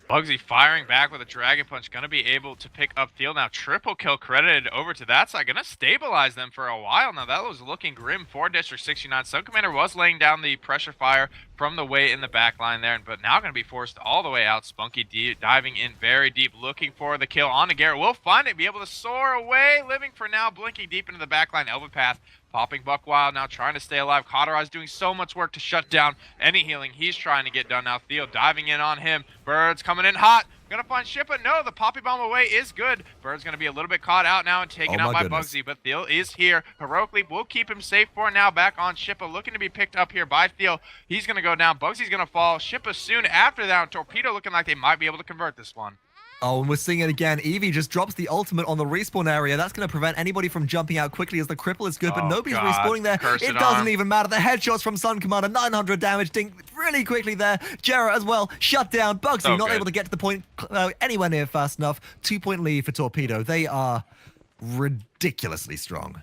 bugzy firing back with a Dragon Punch, going to be able to pick up Thiel now. Triple kill credited over to that side, going to stabilize them for a while now. That was looking grim for District 69. SunCommannder was laying down the pressure fire from the way in the back line there, but now going to be forced all the way out. spunkki diving in very deep, looking for the kill on the gerrah. Will find it, be able to soar away, living for now, blinking deep into the back line. eLvenpath popping Buckwild now, trying to stay alive. QUADRA is doing so much work to shut down any healing he's trying to get done now. Thiel diving in on him. Bird's coming in hot. Gonna find Shipa. No, the Poppy Bomb away is good. Bird's gonna be a little bit caught out now and taken out by bugzy, but Thiel is here. Heroic Leap will keep him safe for now. Back on Shipa, looking to be picked up here by Thiel. He's gonna go down. Bugsy's gonna fall. Shipa soon after that. Torpedo looking like they might be able to convert this one. Oh, and we're seeing it again. Eevee just drops the ultimate on the respawn area. That's going to prevent anybody from jumping out quickly as the cripple is good, but nobody's respawning there. It doesn't even matter. The headshots from SunCommannder, 900 damage, ding really quickly there. gerrah as well, shut down. Bugzy not able to get to the point anywhere near fast enough. 2-point lead for Torpedo. They are ridiculously strong.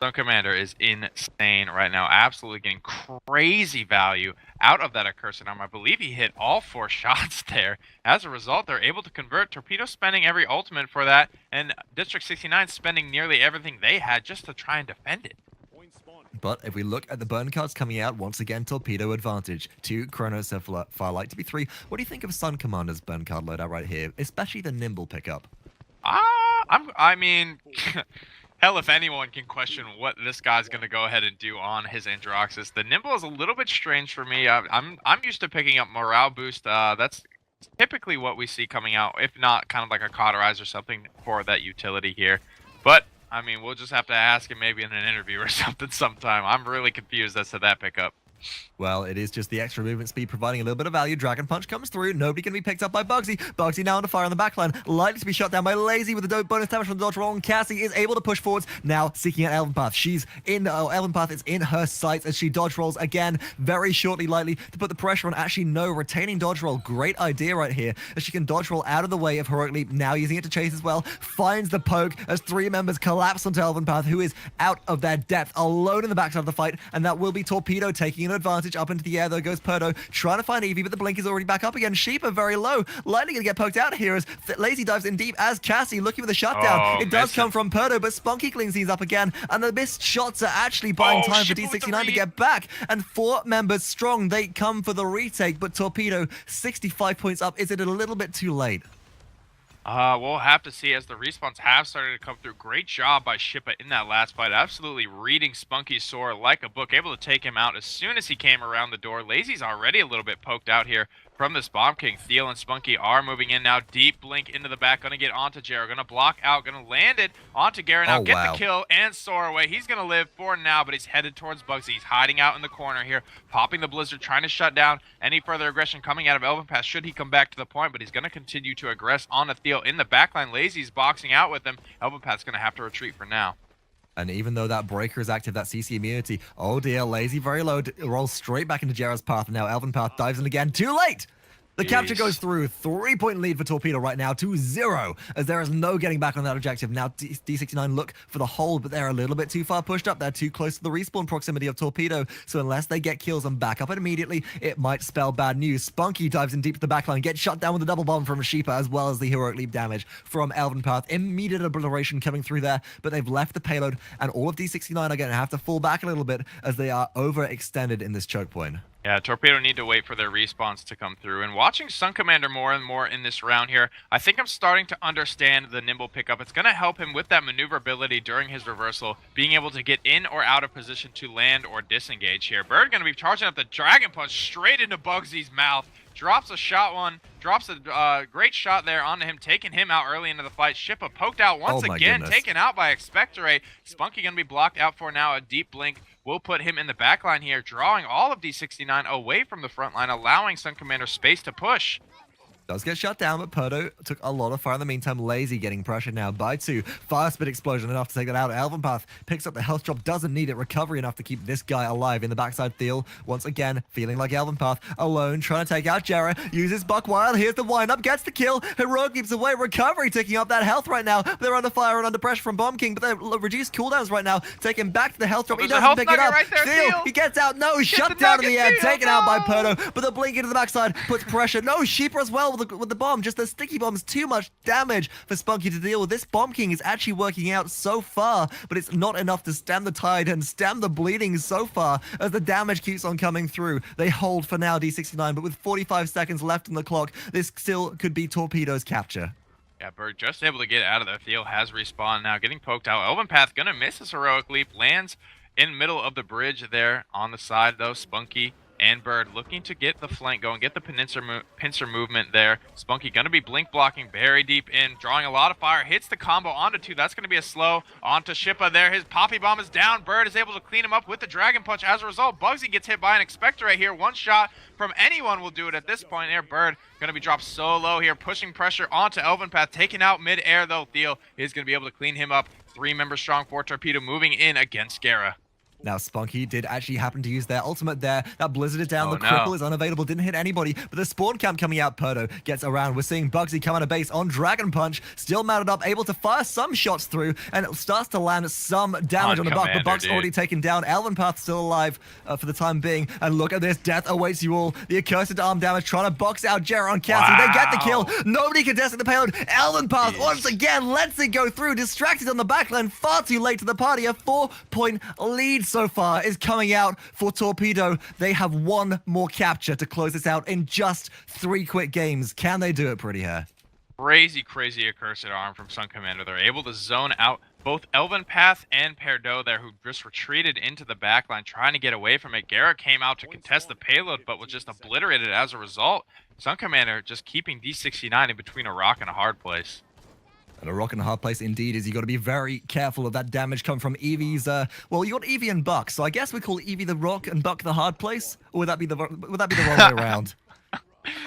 SunCommannder is insane right now, absolutely getting crazy value out of that accursed arm. I believe he hit all 4 shots there. As a result, they're able to convert. Torpedo spending every ultimate for that, and District 69 spending nearly everything they had just to try and defend it. But if we look at the burn cards coming out, once again, Torpedo advantage. 2, Chronos, Firelight to be 3. What do you think of SunCommander's burn card loadout right here, especially the Nimble pickup? I mean... Hell, if anyone can question what this guy's going to go ahead and do on his Androxus. The Nimble is a little bit strange for me. I'm used to picking up morale boost. That's typically what we see coming out, if not kind of like a cauterize or something for that utility here. But, I mean, we'll just have to ask him maybe in an interview or something sometime. I'm really confused as to that pickup. Well, it is just the extra movement speed providing a little bit of value. Dragon Punch comes through. Nobody can be picked up by Bugzy. Bugzy now under fire on the backline. Likely to be shot down by Laizy with a dope bonus damage from the dodge roll. And Cassie is able to push forwards. Now seeking out eLvenpath. She's in, eLvenpath is in her sights as she dodge rolls again very shortly, likely to put the pressure on. Actually, no, retaining dodge roll. Great idea right here as she can dodge roll out of the way of Heroic Leap. Now using it to chase as well. Finds the poke as 3 members collapse onto eLvenpath, who is out of their depth, alone in the backside of the fight. And that will be Torpedo taking an advantage up into the air. There goes PERDO trying to find Eevee, but the blink is already back up again. Shipa very low, likely gonna get poked out here as Laizy dives in deep as Cassie looking for the shutdown. It does come from PERDO, but spunkki cleans these up again, and the missed shots are actually buying time for D69 to get back. And 4 members strong, they come for the retake, but Torpedo 65 points up. Is it a little bit too late? We'll have to see as the respawns have started to come through. Great job by Shipa in that last fight. Absolutely reading spunkki's sword like a book. Able to take him out as soon as he came around the door. Laizy's already a little bit poked out here from this Bomb King. Thiel and spunkki are moving in now. Deep blink into the back. Gonna get onto gerrah. Gonna block out. Gonna land it onto gerrah. Now get the kill and soar away. He's gonna live for now, but he's headed towards Bugzy. He's hiding out in the corner here. Popping the blizzard. Trying to shut down any further aggression coming out of eLvenpath should he come back to the point, but he's gonna continue to aggress onto Thiel in the backline. Laizy's boxing out with him. eLvenpath's gonna have to retreat for now. And even though that breaker is active, that CC immunity, oh dear, Laizy very low, rolls straight back into gerrah's path. Now eLvenpath dives in again. Too late! The capture goes through. 3-point lead for Torpedo right now to 0, as there is no getting back on that objective. Now D69 look for the hold, but they're a little bit too far pushed up. They're too close to the respawn proximity of Torpedo, so unless they get kills and back up it immediately, it might spell bad news. spunkki dives in deep to the backline, gets shut down with a double bomb from Shipa, as well as the Heroic Leap damage from eLvenpath. Immediate obliteration coming through there, but they've left the payload, and all of D69 are going to have to fall back a little bit as they are overextended in this choke point. Yeah, Torpedo need to wait for their respawns to come through. And watching SunCommannder more and more in this round here, I think I'm starting to understand the nimble pickup. It's going to help him with that maneuverability during his reversal, being able to get in or out of position to land or disengage here. Bird going to be charging up the Dragon Punch straight into Bugzy's mouth. Drops a shot one, drops a great shot there onto him, taking him out early into the fight. Shipa poked out once again, taken out by Expectorate. Spunkki going to be blocked out for now. A deep blink will put him in the back line here, drawing all of D69 away from the front line, allowing SunCommannder space to push. Does get shut down, but PERDO took a lot of fire in the meantime. Laizy getting pressured now by 2. Fire spit explosion enough to take that out. eLvenpath picks up the health drop, doesn't need it. Recovery enough to keep this guy alive in the backside. Thiel, once again, feeling like eLvenpath, alone, trying to take out gerrah. Uses Buck Wild, here's the windup, gets the kill. Heroic keeps away. Recovery taking up that health right now. They're under fire and under pressure from Bomb King, but they're reduced cooldowns right now. Take him back to the health drop. He doesn't pick it up. Right there, Thiel, he gets out. No, shut down in the air. Taken out by PERDO, but the blink into the backside puts pressure. No, Shipa as well with the bomb. Just the sticky bomb is too much damage for Spunkki to deal with. This Bomb King is actually working out so far, but it's not enough to stem the tide and stem the bleeding so far as the damage keeps on coming through. They hold for now D69, but with 45 seconds left on the clock, this still could be Torpedo's capture. Yeah, Bird just able to get out of there. Thiel has respawned now, getting poked out. eLvenpath gonna miss his heroic leap, lands in middle of the bridge there on the side though. Spunkki and Bird looking to get the flank going, get the pincer movement there. Spunkki going to be blink blocking very deep in, drawing a lot of fire, hits the combo onto 2. That's going to be a slow onto Shipa there. His Poppy Bomb is down. Bird is able to clean him up with the Dragon Punch. As a result, Bugzy gets hit by an Expectorate here. One shot from anyone will do it at this point here. Bird going to be dropped so low here, pushing pressure onto eLvenpath, taken out mid-air though. Thiel is going to be able to clean him up. 3 members strong for Torpedo moving in against gerrah. Now, Spunkki did actually happen to use their ultimate there. That Blizzard is down. The cripple is unavailable. Didn't hit anybody. But the spawn camp coming out. PERDO gets around. We're seeing Bugzy come out of base on Dragon Punch. Still mounted up. Able to fire some shots through. And it starts to land some damage on the Buck. The Buck's already taken down. eLvenpath still alive for the time being. And look at this. Death awaits you all. The accursed arm damage trying to box out gerrah on Cassie. Wow. They get the kill. Nobody contesting the payload. eLvenpath once again lets it go through. Distracted on the backline. Far too late to the party. A 4-point lead so far is coming out for Torpedo. They have one more capture to close this out in just 3 quick games. Can they do it, Pretty Hair? Crazy accursed arm from SunCommannder. They're able to zone out both eLvenpath and PERDO there, who just retreated into the backline, trying to get away from it. gerrah came out to contest the payload, but was just obliterated as a result. SunCommannder just keeping D69 in between a rock and a hard place. And a rock and a hard place indeed is you got to be very careful of that damage come from Eevee's, well, you got Eevee and Buck, so I guess we call Eevee the rock and Buck the hard place? Or would that be the wrong way around?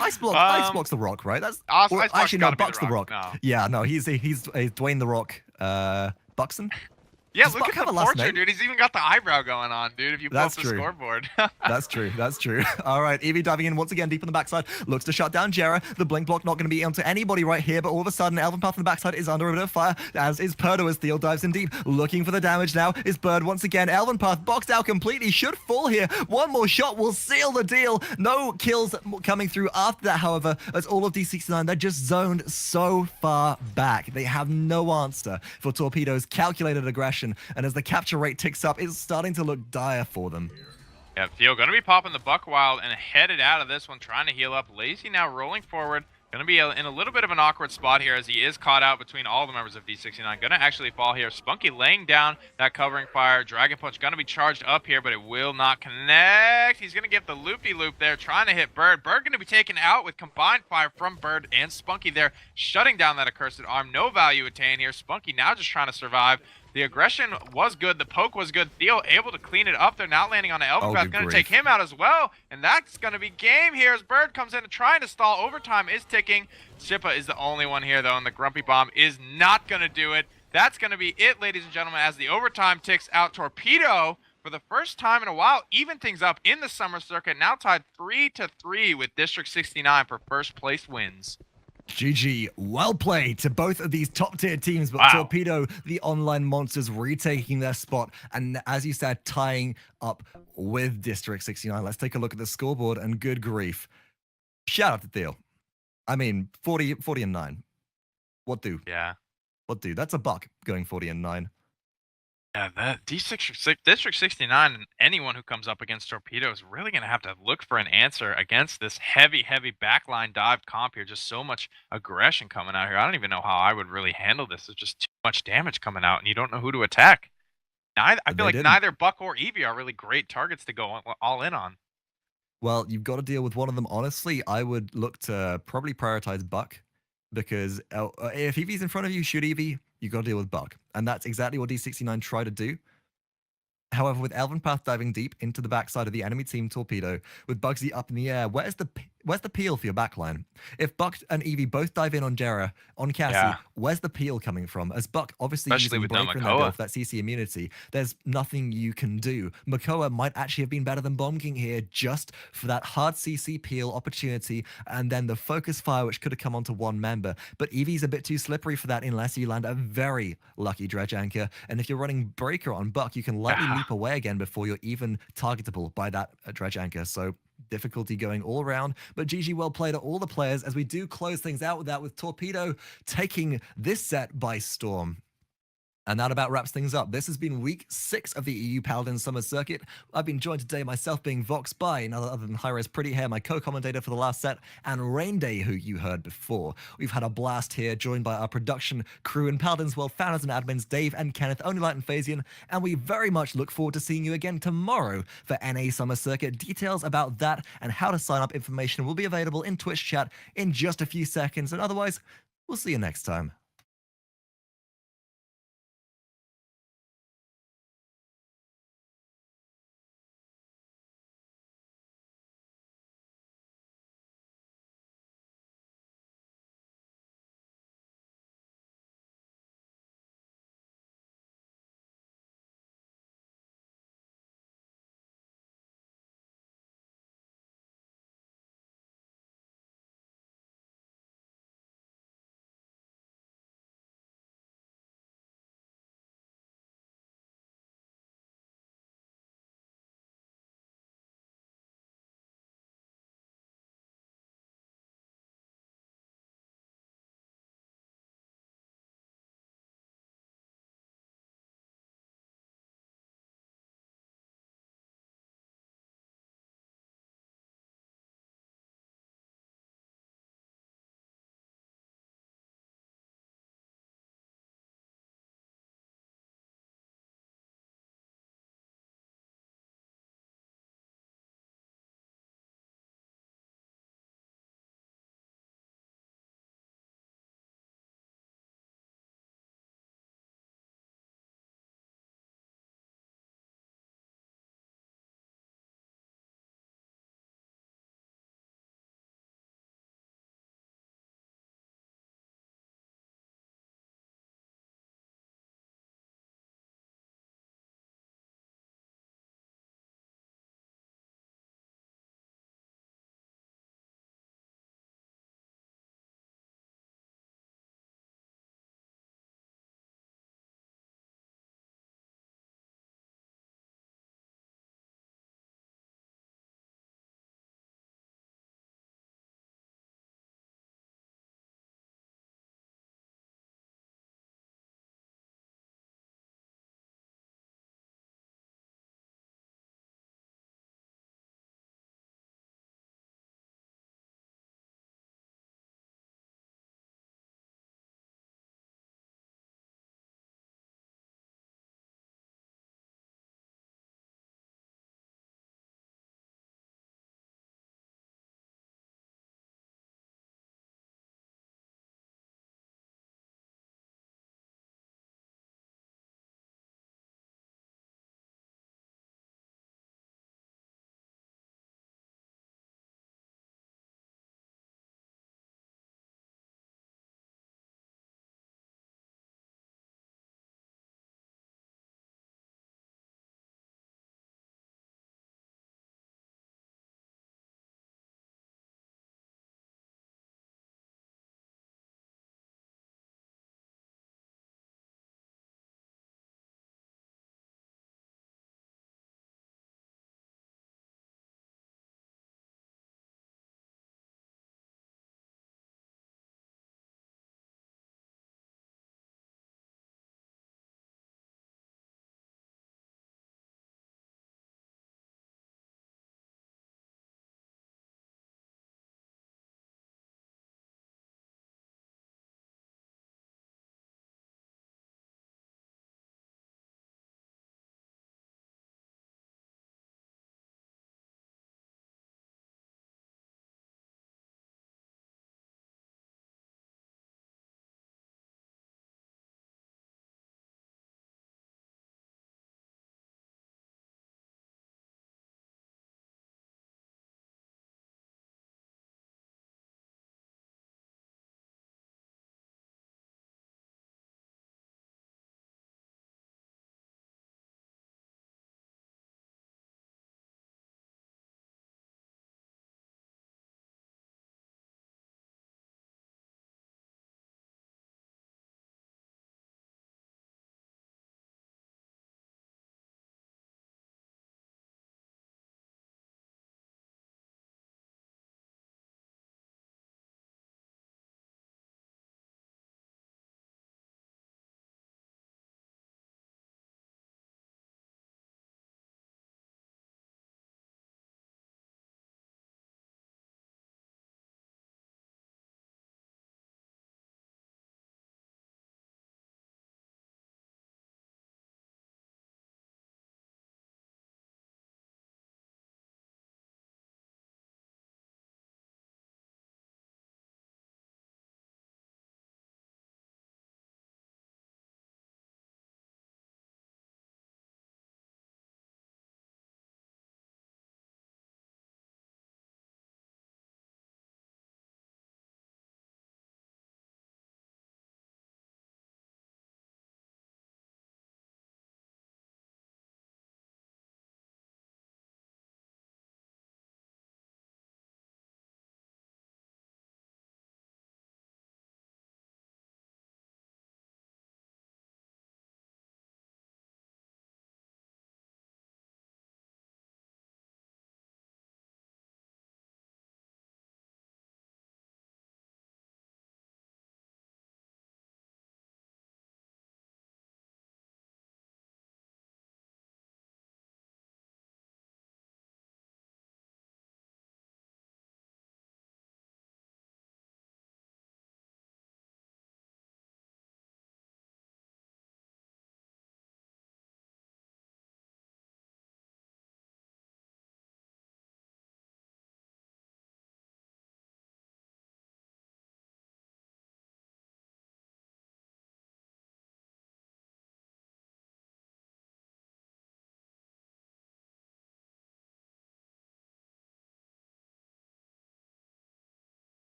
Ice Block's the rock, right? That's actually no, Buck's the rock. No. Yeah, no, he's Dwayne the Rock Buxton. Yeah, look at the portrait, dude. He's even got the eyebrow going on, dude, if you pull up the scoreboard. That's true. All right, Eevee diving in once again deep on the backside. Looks to shut down gerrah. The blink block not going to be onto anybody right here, but all of a sudden, eLvenpath on the backside is under a bit of fire, as is PERDO as Thiel dives in deep. Looking for the damage now is Bird once again. eLvenpath boxed out completely. Should fall here. One more shot will seal the deal. No kills coming through after that, however, as all of D69, they're just zoned so far back. They have no answer for Torpedo's calculated aggression. And as the capture rate ticks up, it's starting to look dire for them. Yeah, Thiel going to be popping the Buck Wild and headed out of this one, trying to heal up. Laizy now rolling forward. Going to be in a little bit of an awkward spot here as he is caught out between all the members of D69. Going to actually fall here. Spunkki laying down that covering fire. Dragon Punch going to be charged up here, but it will not connect. He's going to get the loopy-loop there, trying to hit Bird. Bird going to be taken out with combined fire from Bird and Spunkki there, shutting down that accursed arm. No value attained here. Spunkki now just trying to survive. The aggression was good. The poke was good. Thiel able to clean it up. They're now landing on the eLvenpath. Going to take him out as well. And that's going to be game here as Bird comes in and trying to stall. Overtime is ticking. Shipa is the only one here, though, and the Grumpy Bomb is not going to do it. That's going to be it, ladies and gentlemen, as the overtime ticks out. Torpedo, for the first time in a while, even things up in the summer circuit. Now tied 3-3 with District 69 for first place wins. GG, well played to both of these top tier teams, but Torpedo, the online monsters, retaking their spot, and as you said, tying up with District 69. Let's take a look at the scoreboard, and good grief. Shout out to Thiel. I mean, 40-9. What do? Yeah. What do? That's a buck going 40-9. Yeah, that District 69 and anyone who comes up against Torpedo is really going to have to look for an answer against this heavy, heavy backline dive comp here. Just so much aggression coming out here. I don't even know how I would really handle this. There's just too much damage coming out, and you don't know who to attack. I feel They like didn't. neither Buck or Eevee are really great targets to go all in on. Well, you've got to deal with one of them. Honestly, I would look to probably prioritize Buck because if Eevee's in front of you, shoot Eevee, you've got to deal with Buck. And that's exactly what D69 tried to do. However, with eLvenpath diving deep into the backside of the enemy team Torpedo, with bugzy up in the air, where's the peel for your backline? If Buck and Eevee both dive in on gerrah, on Cassie, Yeah. where's the peel coming from? As Buck obviously Especially using with no Breaker in that Makoa. build for that CC immunity, there's nothing you can do. Makoa might actually have been better than Bomb King here just for that hard CC peel opportunity and then the focus fire which could have come onto one member. But Eevee's a bit too slippery for that unless you land a very lucky Dredge Anchor. And if you're running Breaker on Buck, you can lightly leap away again before you're even targetable by that Dredge Anchor. So difficulty going all around, but GG well played at all the players as we do close things out with that, with Torpedo taking this set by storm. And that about wraps things up. This has been week 6 of the EU Paladins Summer Circuit. I've been joined today, myself being Vox by none other than Hi-Rez Pretty Hair, my co-commentator for the last set, and Rain Day, who you heard before. We've had a blast here, joined by our production crew and Paladins World founders and admins, Dave and Kenneth, Only Light and Phasian, and we very much look forward to seeing you again tomorrow for NA Summer Circuit. Details about that and how to sign up information will be available in Twitch chat in just a few seconds, and otherwise, we'll see you next time.